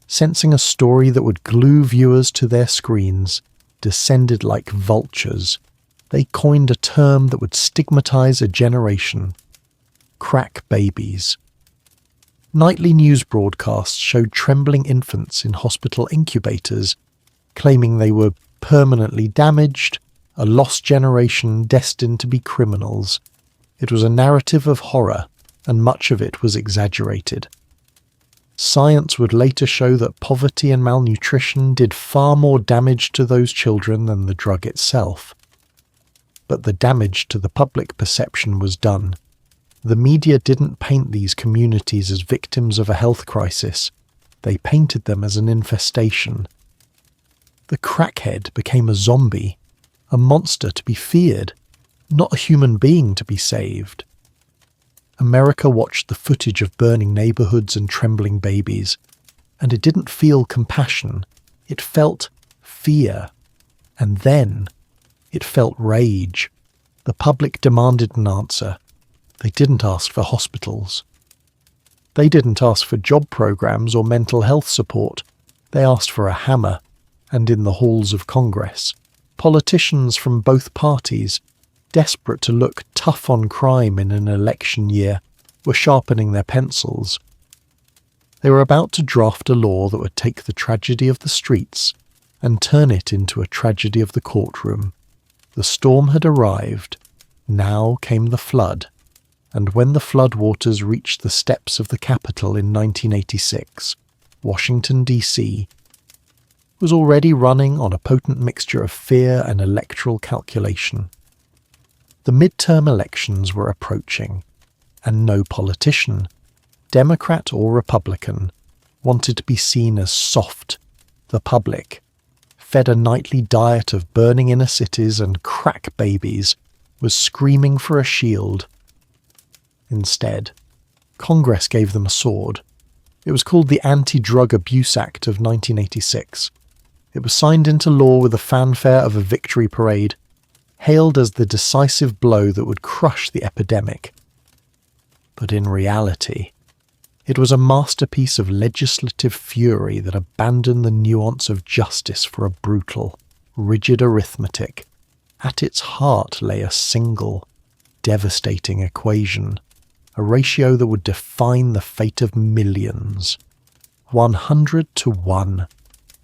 sensing a story that would glue viewers to their screens, descended like vultures. They coined a term that would stigmatize a generation: crack babies. Nightly news broadcasts showed trembling infants in hospital incubators, claiming they were permanently damaged, a lost generation destined to be criminals. It was a narrative of horror, and much of it was exaggerated. Science would later show that poverty and malnutrition did far more damage to those children than the drug itself. But the damage to the public perception was done. The media didn't paint these communities as victims of a health crisis. They painted them as an infestation. The crackhead became a zombie, a monster to be feared, not a human being to be saved. America watched the footage of burning neighborhoods and trembling babies, and it didn't feel compassion. It felt fear. And then it felt rage. The public demanded an answer. They didn't ask for hospitals. They didn't ask for job programs or mental health support. They asked for a hammer, and in the halls of Congress, politicians from both parties, desperate to look tough on crime in an election year, were sharpening their pencils. They were about to draft a law that would take the tragedy of the streets and turn it into a tragedy of the courtroom. The storm had arrived. Now came the flood. And when the floodwaters reached the steps of the Capitol in 1986, Washington, D.C., was already running on a potent mixture of fear and electoral calculation. The midterm elections were approaching, and no politician, Democrat or Republican, wanted to be seen as soft. The public, fed a nightly diet of burning inner cities and crack babies, was screaming for a shield. Instead, Congress gave them a sword. It was called the Anti-Drug Abuse Act of 1986. It was signed into law with the fanfare of a victory parade, hailed as the decisive blow that would crush the epidemic. But in reality, it was a masterpiece of legislative fury that abandoned the nuance of justice for a brutal, rigid arithmetic. At its heart lay a single, devastating equation, a ratio that would define the fate of millions. 100 to 1.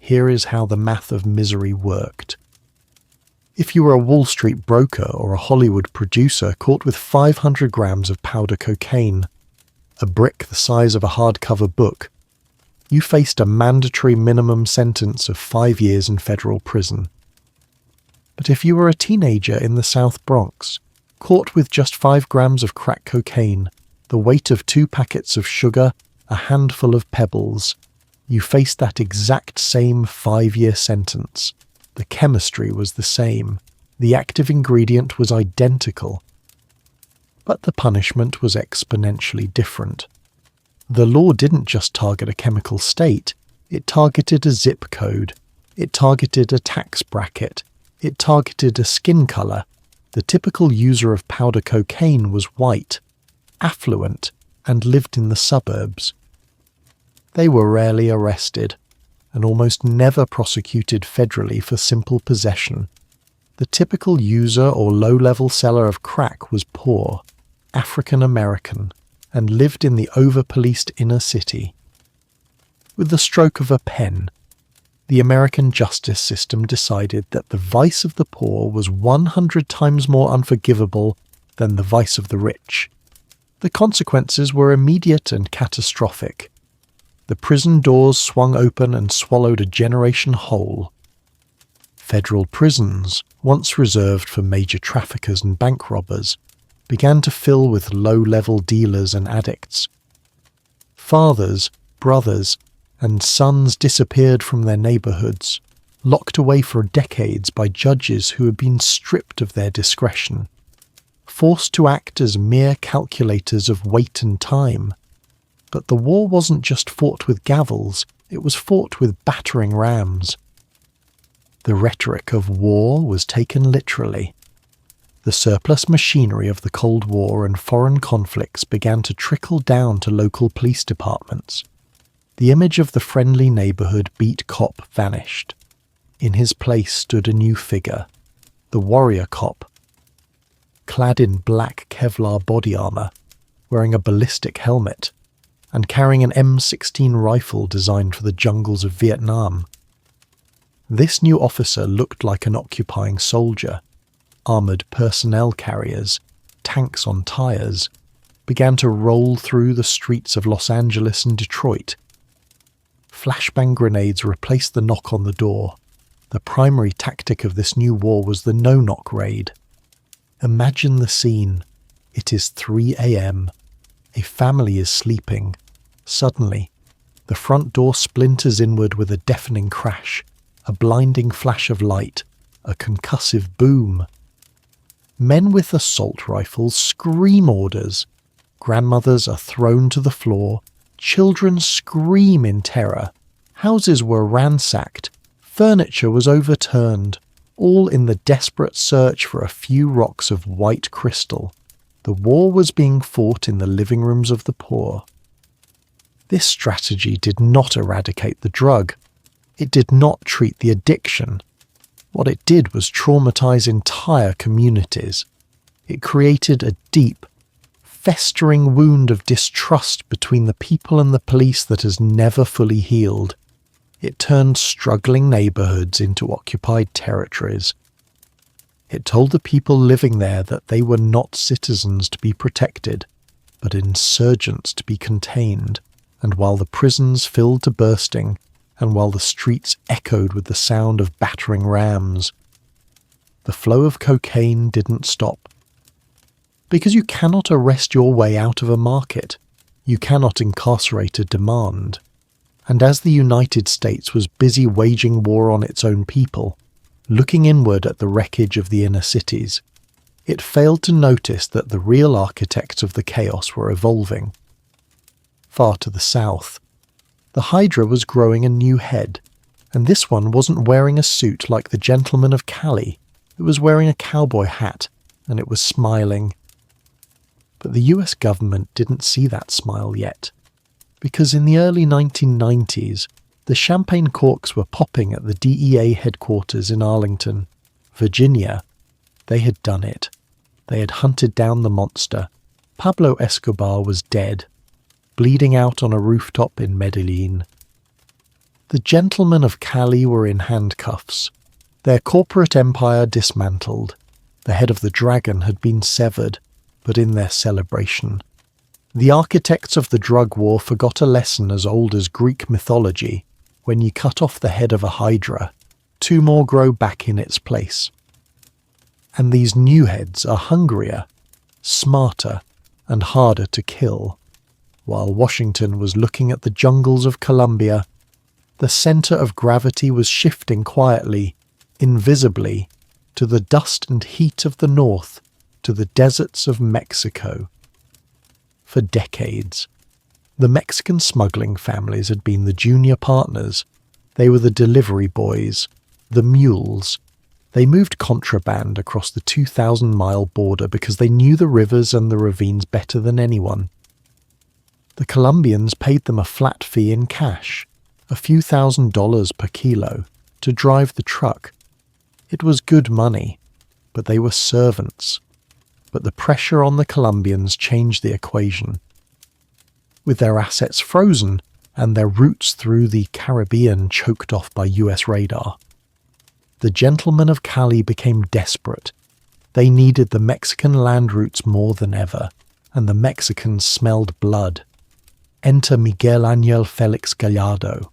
here is how the math of misery worked. If you were a Wall Street broker or a Hollywood producer caught with 500 grams of powder cocaine, a brick the size of a hardcover book, you faced a mandatory minimum sentence of 5 years in federal prison. But if you were a teenager in the South Bronx, caught with just 5 grams of crack cocaine, the weight of 2 packets of sugar, a handful of pebbles, you faced that exact same 5-year sentence. The chemistry was the same. The active ingredient was identical. But the punishment was exponentially different. The law didn't just target a chemical state, it targeted a zip code, it targeted a tax bracket, it targeted a skin colour. The typical user of powder cocaine was white, affluent, and lived in the suburbs. They were rarely arrested, and almost never prosecuted federally for simple possession. The typical user or low-level seller of crack was poor, African American, and lived in the over-policed inner city. With the stroke of a pen, the American justice system decided that the vice of the poor was 100 times more unforgivable than the vice of the rich. The consequences were immediate and catastrophic. The prison doors swung open and swallowed a generation whole. Federal prisons, once reserved for major traffickers and bank robbers, began to fill with low-level dealers and addicts. Fathers, brothers, and sons disappeared from their neighbourhoods, locked away for decades by judges who had been stripped of their discretion, forced to act as mere calculators of weight and time. But the war wasn't just fought with gavels, it was fought with battering rams. The rhetoric of war was taken literally. The surplus machinery of the Cold War and foreign conflicts began to trickle down to local police departments. The image of the friendly neighbourhood beat cop vanished. In his place stood a new figure, the warrior cop, clad in black Kevlar body armour, wearing a ballistic helmet, and carrying an M16 rifle designed for the jungles of Vietnam. This new officer looked like an occupying soldier. Armoured personnel carriers, tanks on tyres, began to roll through the streets of Los Angeles and Detroit. Flashbang grenades replaced the knock on the door. The primary tactic of this new war was the no-knock raid. Imagine the scene. It is 3 a.m. A family is sleeping. Suddenly, the front door splinters inward with a deafening crash, a blinding flash of light, a concussive boom. Men with assault rifles scream orders. Grandmothers are thrown to the floor. Children scream in terror. Houses were ransacked. Furniture was overturned, all in the desperate search for a few rocks of white crystal. The war was being fought in the living rooms of the poor. This strategy did not eradicate the drug. It did not treat the addiction. What it did was traumatize entire communities. It created a deep, festering wound of distrust between the people and the police that has never fully healed. It turned struggling neighbourhoods into occupied territories. It told the people living there that they were not citizens to be protected, but insurgents to be contained. And while the prisons filled to bursting, and while the streets echoed with the sound of battering rams, the flow of cocaine didn't stop. Because you cannot arrest your way out of a market. You cannot incarcerate a demand. And as the United States was busy waging war on its own people, looking inward at the wreckage of the inner cities, it failed to notice that the real architects of the chaos were evolving. Far to the south, the Hydra was growing a new head, and this one wasn't wearing a suit like the gentleman of Cali. It was wearing a cowboy hat, and it was smiling. But the US government didn't see that smile yet, because in the early 1990s, the champagne corks were popping at the DEA headquarters in Arlington, Virginia. They had done it. They had hunted down the monster. Pablo Escobar was dead, bleeding out on a rooftop in Medellin. The gentlemen of Cali were in handcuffs, their corporate empire dismantled. The head of the dragon had been severed, but in their celebration, the architects of the drug war forgot a lesson as old as Greek mythology. When you cut off the head of a hydra, 2 more grow back in its place. And these new heads are hungrier, smarter, and harder to kill. While Washington was looking at the jungles of Colombia, the center of gravity was shifting quietly, invisibly, to the dust and heat of the north, to the deserts of Mexico. For decades, the Mexican smuggling families had been the junior partners. They were the delivery boys, the mules. They moved contraband across the 2,000-mile border because they knew the rivers and the ravines better than anyone. The Colombians paid them a flat fee in cash, a few $1,000s per kilo, to drive the truck. It was good money, but they were servants. But the pressure on the Colombians changed the equation. With their assets frozen and their routes through the Caribbean choked off by US radar, the gentlemen of Cali became desperate. They needed the Mexican land routes more than ever, and the Mexicans smelled blood. Enter Miguel Ángel Félix Gallardo.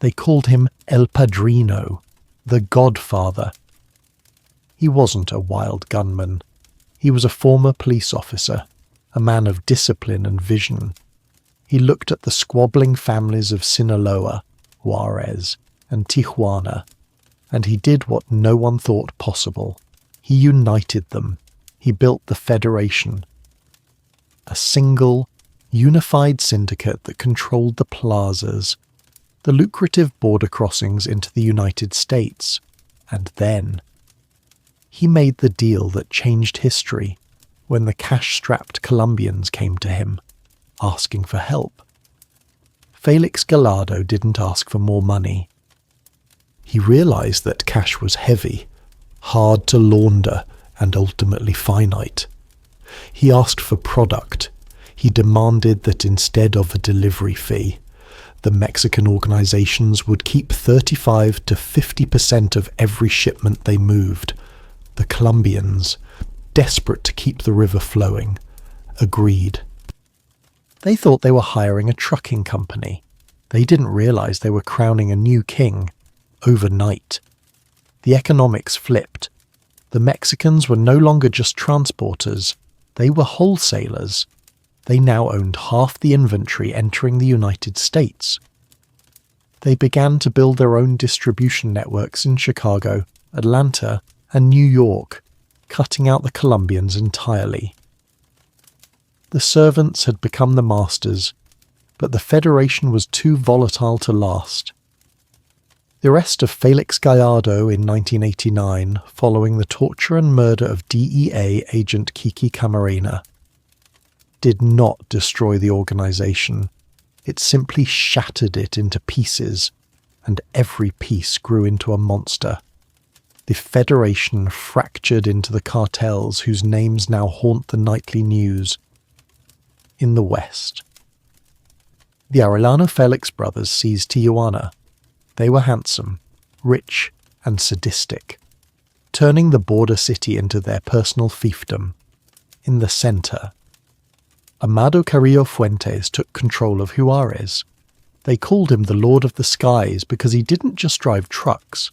They called him El Padrino, the Godfather. He wasn't a wild gunman. He was a former police officer, a man of discipline and vision. He looked at the squabbling families of Sinaloa, Juarez, and Tijuana, and he did what no one thought possible. He united them. He built the Federation. A single, unified syndicate that controlled the plazas, the lucrative border crossings into the United States, and then he made the deal that changed history when the cash-strapped Colombians came to him, asking for help. Félix Gallardo didn't ask for more money. He realized that cash was heavy, hard to launder, and ultimately finite. He asked for product. He demanded that instead of a delivery fee, the Mexican organizations would keep 35 to 50% of every shipment they moved. The Colombians, desperate to keep the river flowing, agreed. They thought they were hiring a trucking company. They didn't realize they were crowning a new king, overnight. The economics flipped. The Mexicans were no longer just transporters, they were wholesalers. They now owned half the inventory entering the United States. They began to build their own distribution networks in Chicago, Atlanta, and New York, cutting out the Colombians entirely. The servants had become the masters, but the Federation was too volatile to last. The arrest of Félix Gallardo in 1989, following the torture and murder of DEA agent Kiki Camarena, did not destroy the organization. It simply shattered it into pieces, and every piece grew into a monster. The Federation fractured into the cartels whose names now haunt the nightly news. In the West, the Arellano Felix brothers seized Tijuana. They were handsome, rich, and sadistic, turning the border city into their personal fiefdom. In the center, Amado Carrillo Fuentes took control of Juarez. They called him the Lord of the Skies because he didn't just drive trucks.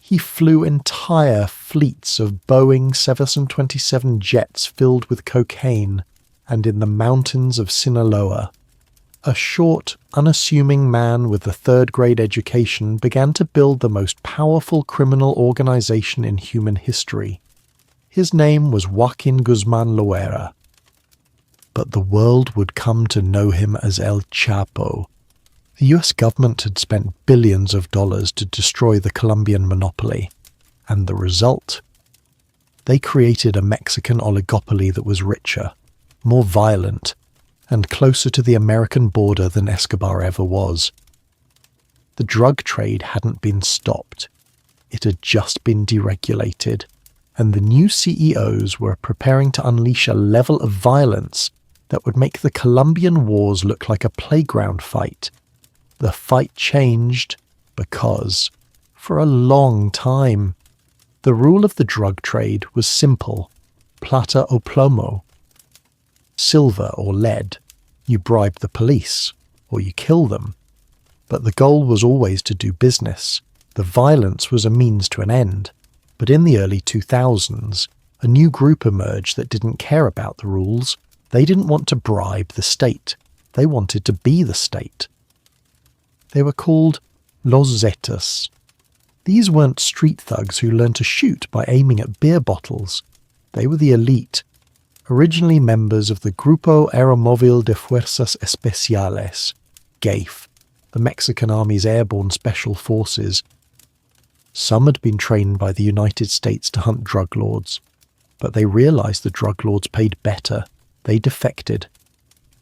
He flew entire fleets of Boeing 727 jets filled with cocaine, and in the mountains of Sinaloa, a short, unassuming man with a third-grade education began to build the most powerful criminal organization in human history. His name was Joaquin Guzman Loera. But the world would come to know him as El Chapo. The US government had spent billions of dollars to destroy the Colombian monopoly, and the result? They created a Mexican oligopoly that was richer, more violent, and closer to the American border than Escobar ever was. The drug trade hadn't been stopped. It had just been deregulated, and the new CEOs were preparing to unleash a level of violence that would make the Colombian wars look like a playground fight. the fight changed because, for a long time, the rule of the drug trade was simple: plata o plomo. Silver or lead. You bribe the police, or you kill them. But the goal was always to do business. The violence was a means to an end. But in the early 2000s, a new group emerged that didn't care about the rules. They didn't want to bribe the state. They wanted to be the state. They were called Los Zetas. These weren't street thugs who learned to shoot by aiming at beer bottles. They were the elite, originally members of the Grupo Aeromóvil de Fuerzas Especiales, GAFE, the Mexican Army's airborne special forces. Some had been trained by the United States to hunt drug lords, but they realized the drug lords paid better. They defected,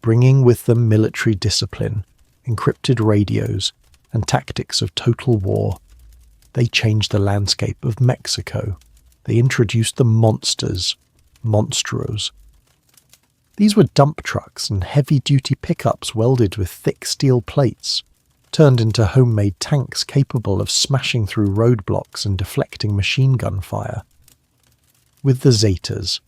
bringing with them military discipline, encrypted radios, and tactics of total war. They changed the landscape of Mexico. They introduced the monsters, monstruos. These were dump trucks and heavy-duty pickups welded with thick steel plates, turned into homemade tanks capable of smashing through roadblocks and deflecting machine gun fire. With the Zetas,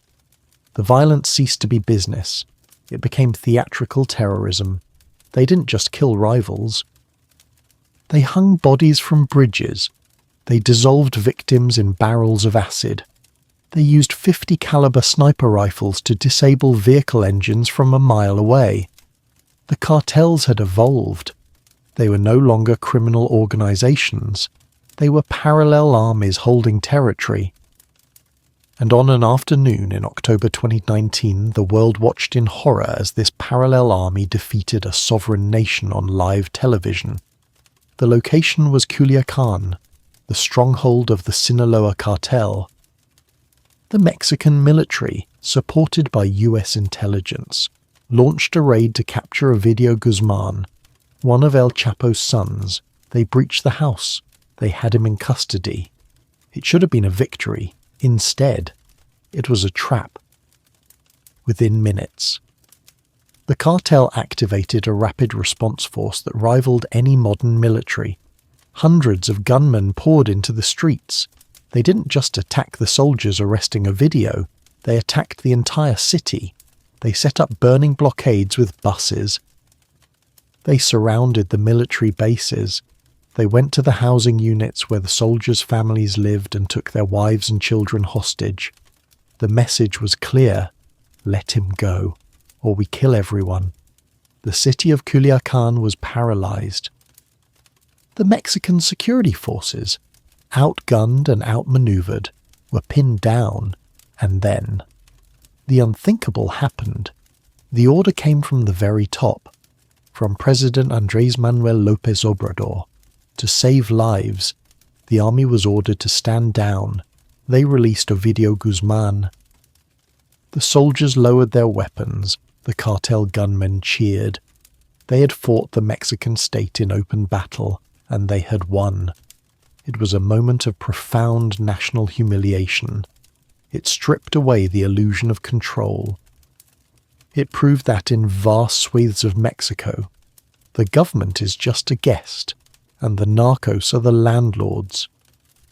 the violence ceased to be business. It became theatrical terrorism. They didn't just kill rivals. They hung bodies from bridges. They dissolved victims in barrels of acid. They used .50 caliber sniper rifles to disable vehicle engines from a mile away. The cartels had evolved. They were no longer criminal organizations. They were parallel armies holding territory. And on an afternoon in October 2019, the world watched in horror as this parallel army defeated a sovereign nation on live television. The location was Culiacán, the stronghold of the Sinaloa cartel. The Mexican military, supported by US intelligence, launched a raid to capture Ovidio Guzman, one of El Chapo's sons. They breached the house. They had him in custody. It should have been a victory. Instead, it was a trap. Within minutes, the cartel activated a rapid response force that rivaled any modern military. Hundreds of gunmen poured into the streets. They didn't just attack the soldiers arresting Ovidio, they attacked the entire city. They set up burning blockades with buses. They surrounded the military bases. They went to the housing units where the soldiers' families lived and took their wives and children hostage. The message was clear: let him go, or we kill everyone. The city of Culiacán was paralyzed. The Mexican security forces, outgunned and outmaneuvered, were pinned down, and then the unthinkable happened. The order came from the very top, from President Andrés Manuel López Obrador. To save lives, the army was ordered to stand down. They released Ovidio Guzman. The soldiers lowered their weapons. The cartel gunmen cheered. They had fought the Mexican state in open battle, and they had won. It was a moment of profound national humiliation. It stripped away the illusion of control. It proved that in vast swathes of Mexico, the government is just a guest, and the narcos are the landlords.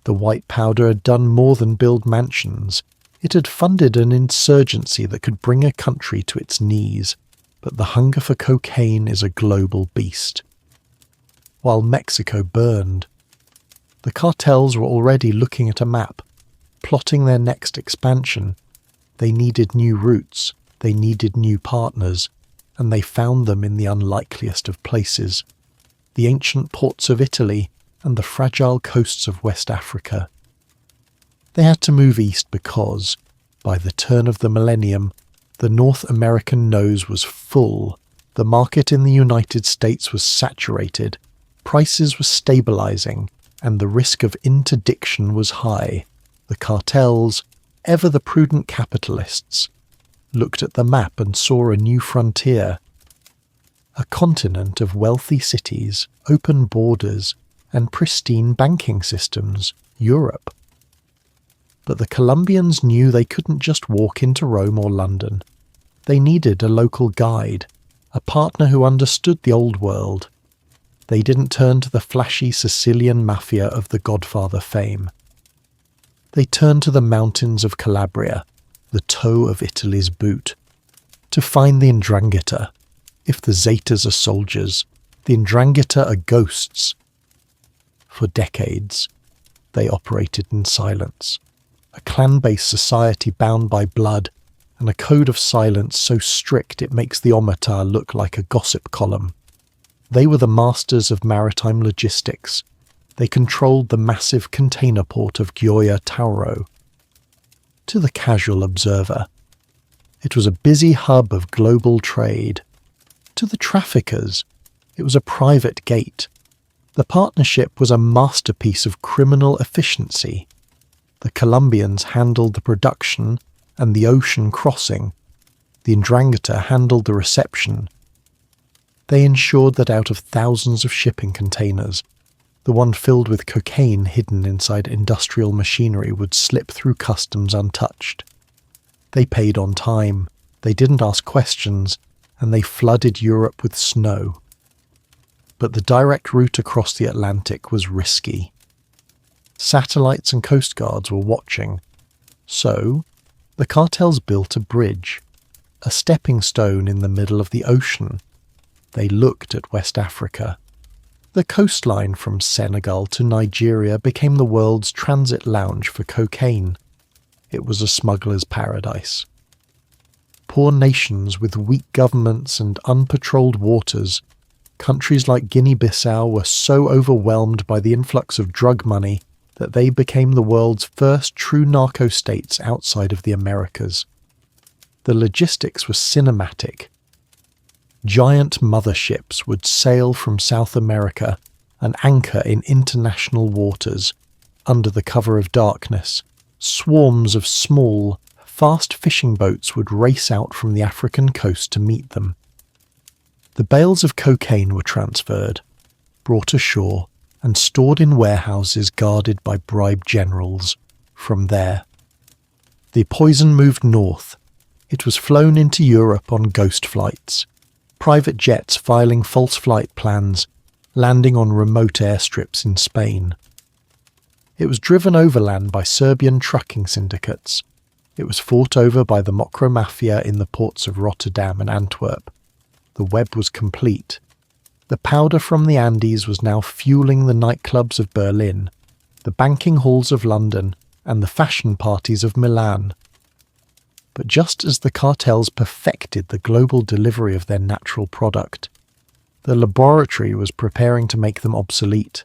The white powder had done more than build mansions. It had funded an insurgency that could bring a country to its knees, but the hunger for cocaine is a global beast. While Mexico burned, the cartels were already looking at a map, plotting their next expansion. They needed new routes, they needed new partners, and they found them in the unlikeliest of places: the ancient ports of Italy and the fragile coasts of West Africa. They had to move east because, by the turn of the millennium, the North American nose was full. The market in the United States was saturated, prices were stabilizing, and the risk of interdiction was high. The cartels, ever the prudent capitalists, looked at the map and saw a new frontier. A continent of wealthy cities, open borders, and pristine banking systems, Europe. But the Colombians knew they couldn't just walk into Rome or London. They needed a local guide, a partner who understood the old world. they didn't turn to the flashy Sicilian mafia of The Godfather fame. They turned to the mountains of Calabria, the toe of Italy's boot, to find the 'Ndrangheta. If the Zetas are soldiers, the 'Ndrangheta are ghosts. For decades, they operated in silence, a clan-based society bound by blood and a code of silence so strict it makes the Omerta look like a gossip column. They were the masters of maritime logistics. They controlled the massive container port of Gioia Tauro. To the casual observer, it was a busy hub of global trade. To the traffickers, it was a private gate. The partnership was a masterpiece of criminal efficiency. The Colombians handled the production and the ocean crossing. The 'Ndrangheta handled the reception. They ensured that out of thousands of shipping containers, the one filled with cocaine hidden inside industrial machinery would slip through customs untouched. They paid on time, they didn't ask questions, and they flooded Europe with snow. But the direct route across the Atlantic was risky. Satellites and coast guards were watching. So, the cartels built a bridge, a stepping stone in the middle of the ocean. They looked at West Africa. The coastline from Senegal to Nigeria became the world's transit lounge for cocaine. It was a smuggler's paradise. Poor nations with weak governments and unpatrolled waters, countries like Guinea-Bissau were so overwhelmed by the influx of drug money that they became the world's first true narco-states outside of the Americas. The logistics were cinematic. Giant motherships would sail from South America and anchor in international waters. Under the cover of darkness, swarms of small, fast fishing boats would race out from the African coast to meet them. The bales of cocaine were transferred, brought ashore, and stored in warehouses guarded by bribed generals. From there, the poison moved north. It was flown into Europe on ghost flights, private jets filing false flight plans, landing on remote airstrips in Spain. It was driven overland by Serbian trucking syndicates. It was fought over by the Mokro Mafia in the ports of Rotterdam and Antwerp. The web was complete. The powder from the Andes was now fueling the nightclubs of Berlin, the banking halls of London, and the fashion parties of Milan. But just as the cartels perfected the global delivery of their natural product, the laboratory was preparing to make them obsolete.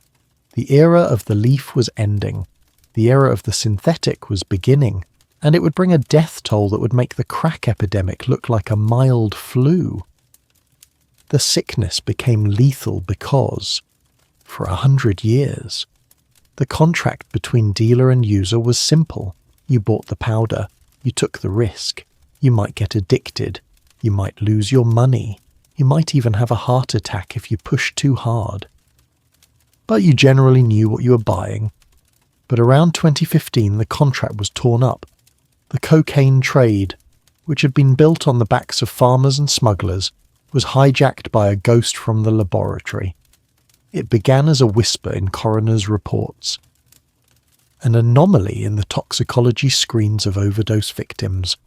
The era of the leaf was ending. The era of the synthetic was beginning, and it would bring a death toll that would make the crack epidemic look like a mild flu. The sickness became lethal because, for 100 years, the contract between dealer and user was simple. You bought the powder, you took the risk, you might get addicted, you might lose your money, you might even have a heart attack if you pushed too hard. But you generally knew what you were buying. But around 2015 the contract was torn up. The cocaine trade, which had been built on the backs of farmers and smugglers, was hijacked by a ghost from the laboratory. It began as a whisper in coroners' reports, an anomaly in the toxicology screens of overdose victims.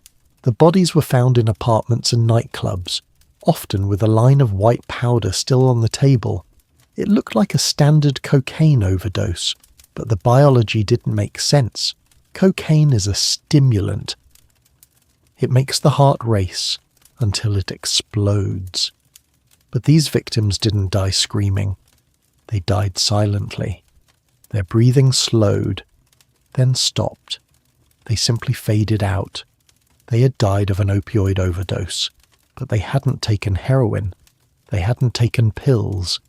The bodies were found in apartments and nightclubs, often with a line of white powder still on the table. It looked like a standard cocaine overdose, but the biology didn't make sense. Cocaine is a stimulant. It makes the heart race until it explodes. But these victims didn't die screaming. They died silently. Their breathing slowed, then stopped. They simply faded out. They had died of an opioid overdose, but they hadn't taken heroin. They hadn't taken pills.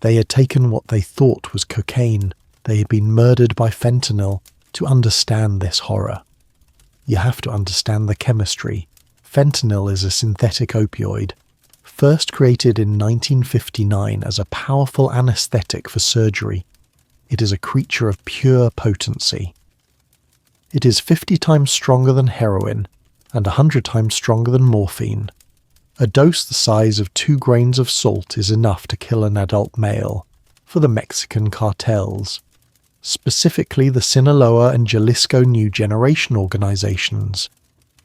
They had taken what they thought was cocaine. They had been murdered by fentanyl. To understand this horror, you have to understand the chemistry. Fentanyl is a synthetic opioid, first created in 1959 as a powerful anesthetic for surgery. It is a creature of pure potency. It is 50 times stronger than heroin and 100 times stronger than morphine. A dose the size of 2 grains of salt is enough to kill an adult male for the Mexican cartels, specifically the Sinaloa and Jalisco New Generation organizations.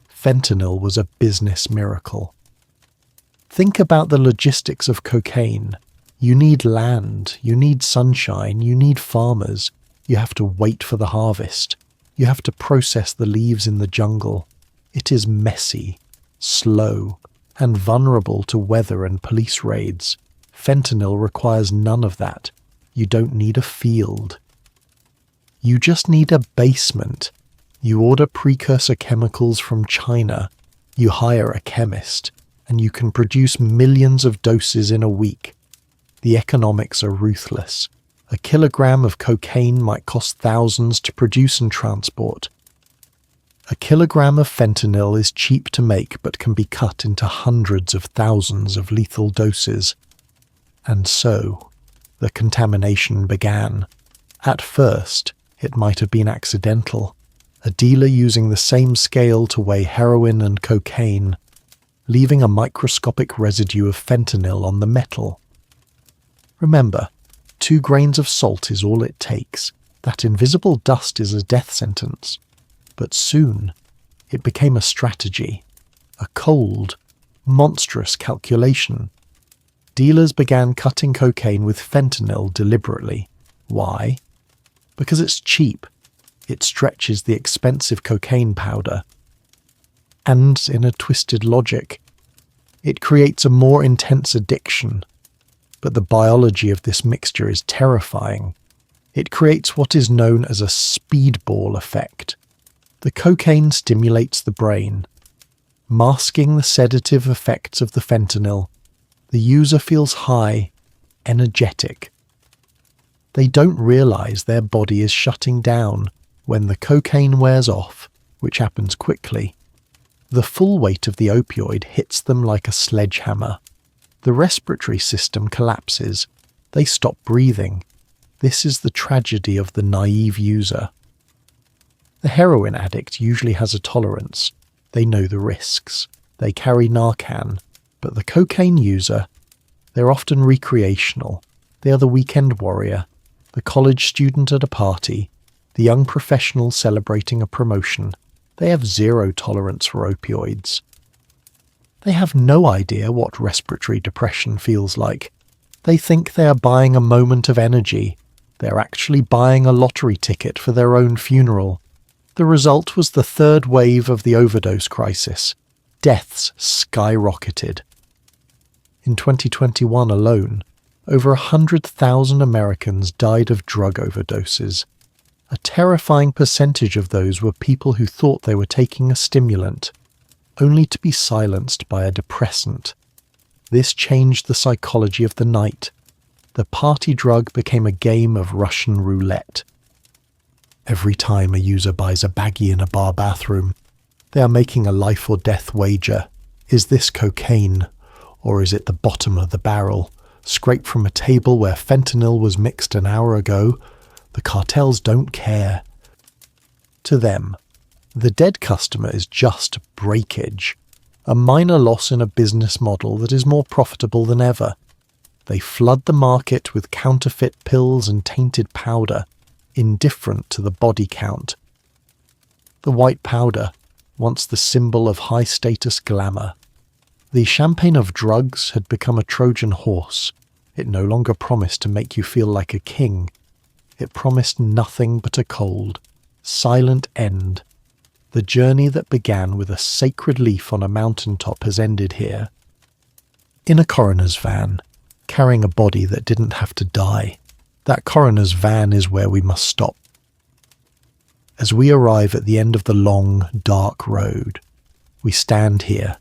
Fentanyl was a business miracle. Think about the logistics of cocaine. You need land, you need sunshine, you need farmers, you have to wait for the harvest, you have to process the leaves in the jungle. It is messy, slow, and vulnerable to weather and police raids. Fentanyl requires none of that. You don't need a field. You just need a basement. You order precursor chemicals from China, you hire a chemist, and you can produce millions of doses in a week. The economics are ruthless. A kilogram of cocaine might cost thousands to produce and transport. A kilogram of fentanyl is cheap to make but can be cut into hundreds of thousands of lethal doses. And so, the contamination began. At first, it might have been accidental. A dealer using the same scale to weigh heroin and cocaine, leaving a microscopic residue of fentanyl on the metal. Remember, 2 grains of salt is all it takes. That invisible dust is a death sentence. But soon, it became a strategy, a cold, monstrous calculation. Dealers began cutting cocaine with fentanyl deliberately. Why? Because it's cheap. It stretches the expensive cocaine powder. And, in a twisted logic, it creates a more intense addiction. But the biology of this mixture is terrifying. It creates what is known as a speedball effect. The cocaine stimulates the brain. Masking the sedative effects of the fentanyl, the user feels high, energetic. They don't realize their body is shutting down when the cocaine wears off, which happens quickly. The full weight of the opioid hits them like a sledgehammer. The respiratory system collapses. They stop breathing. This is the tragedy of the naive user. The heroin addict usually has a tolerance. They know the risks. They carry Narcan. But the cocaine user, they're often recreational. They are the weekend warrior, the college student at a party, the young professional celebrating a promotion. They have zero tolerance for opioids. They have no idea what respiratory depression feels like. They think they are buying a moment of energy. They're actually buying a lottery ticket for their own funeral. The result was the third wave of the overdose crisis. Deaths skyrocketed. In 2021 alone, over 100,000 Americans died of drug overdoses. A terrifying percentage of those were people who thought they were taking a stimulant, only to be silenced by a depressant. This changed the psychology of the night. The party drug became a game of Russian roulette. Every time a user buys a baggie in a bar bathroom, they are making a life or death wager. Is this cocaine, or is it the bottom of the barrel, scraped from a table where fentanyl was mixed an hour ago? The cartels don't care. To them, the dead customer is just breakage, a minor loss in a business model that is more profitable than ever. They flood the market with counterfeit pills and tainted powder, indifferent to the body count. The white powder, once the symbol of high-status glamour. The champagne of drugs had become a Trojan horse. It no longer promised to make you feel like a king. It promised nothing but a cold, silent end. The journey that began with a sacred leaf on a mountaintop has ended here. In a coroner's van, carrying a body that didn't have to die. That coroner's van is where we must stop. As we arrive at the end of the long, dark road, we stand here,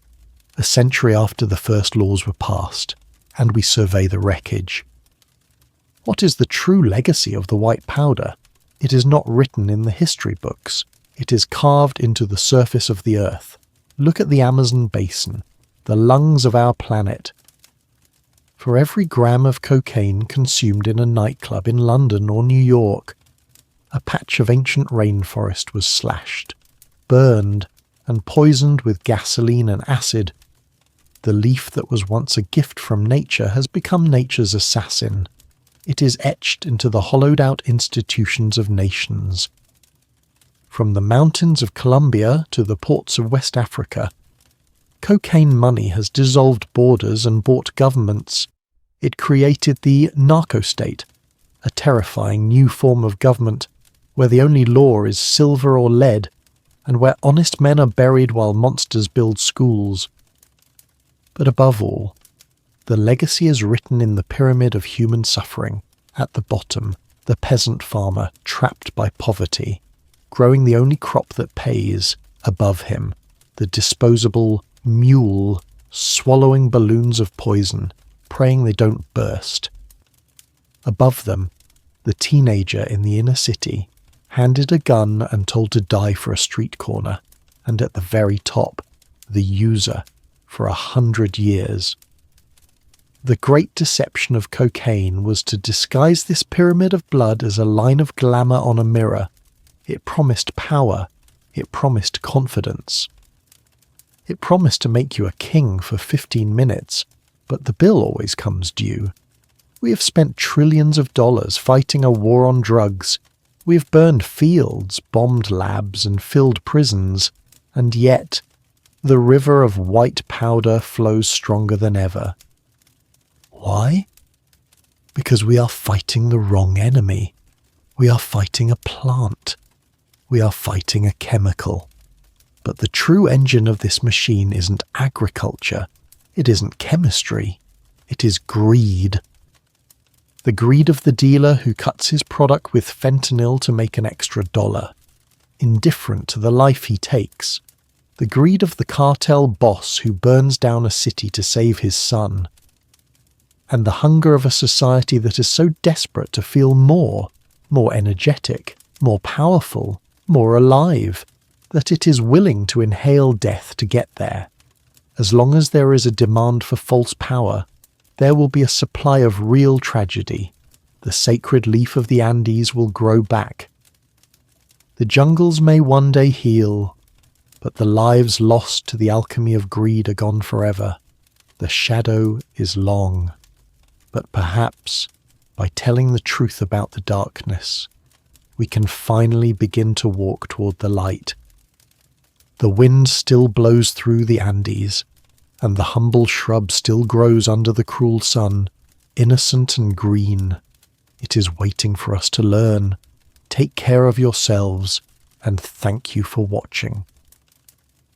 a century after the first laws were passed, and we survey the wreckage. What is the true legacy of the white powder? It is not written in the history books. It is carved into the surface of the earth. Look at the Amazon basin, the lungs of our planet. For every gram of cocaine consumed in a nightclub in London or New York, a patch of ancient rainforest was slashed, burned, and poisoned with gasoline and acid. the leaf that was once a gift from nature has become nature's assassin. It is etched into the hollowed-out institutions of nations. From the mountains of Colombia to the ports of West Africa, cocaine money has dissolved borders and bought governments. It created the narco-state, a terrifying new form of government where the only law is silver or lead, and where honest men are buried while monsters build schools. But above all, the legacy is written in the pyramid of human suffering. At the bottom, the peasant farmer trapped by poverty, growing the only crop that pays. Above him, the disposable mule swallowing balloons of poison, praying they don't burst. Above them, the teenager in the inner city, handed a gun and told to die for a street corner, and at the very top, the user for 100 years. The great deception of cocaine was to disguise this pyramid of blood as a line of glamour on a mirror. It promised power. It promised confidence. It promised to make you a king for 15 minutes, but the bill always comes due. We have spent trillions of dollars fighting a war on drugs. We have burned fields, bombed labs, and filled prisons, and yet the river of white powder flows stronger than ever. Why? Because we are fighting the wrong enemy. We are fighting a plant. We are fighting a chemical. But the true engine of this machine isn't agriculture. It isn't chemistry. It is greed. The greed of the dealer who cuts his product with fentanyl to make an extra dollar, indifferent to the life he takes. The greed of the cartel boss who burns down a city to save his son. And the hunger of a society that is so desperate to feel more energetic, more powerful, more alive, that it is willing to inhale death to get there. As long as there is a demand for false power, there will be a supply of real tragedy. The sacred leaf of the Andes will grow back. The jungles may one day heal, but the lives lost to the alchemy of greed are gone forever. The shadow is long. But perhaps, by telling the truth about the darkness, we can finally begin to walk toward the light. The wind still blows through the Andes, and the humble shrub still grows under the cruel sun, innocent and green. It is waiting for us to learn. Take care of yourselves, and thank you for watching.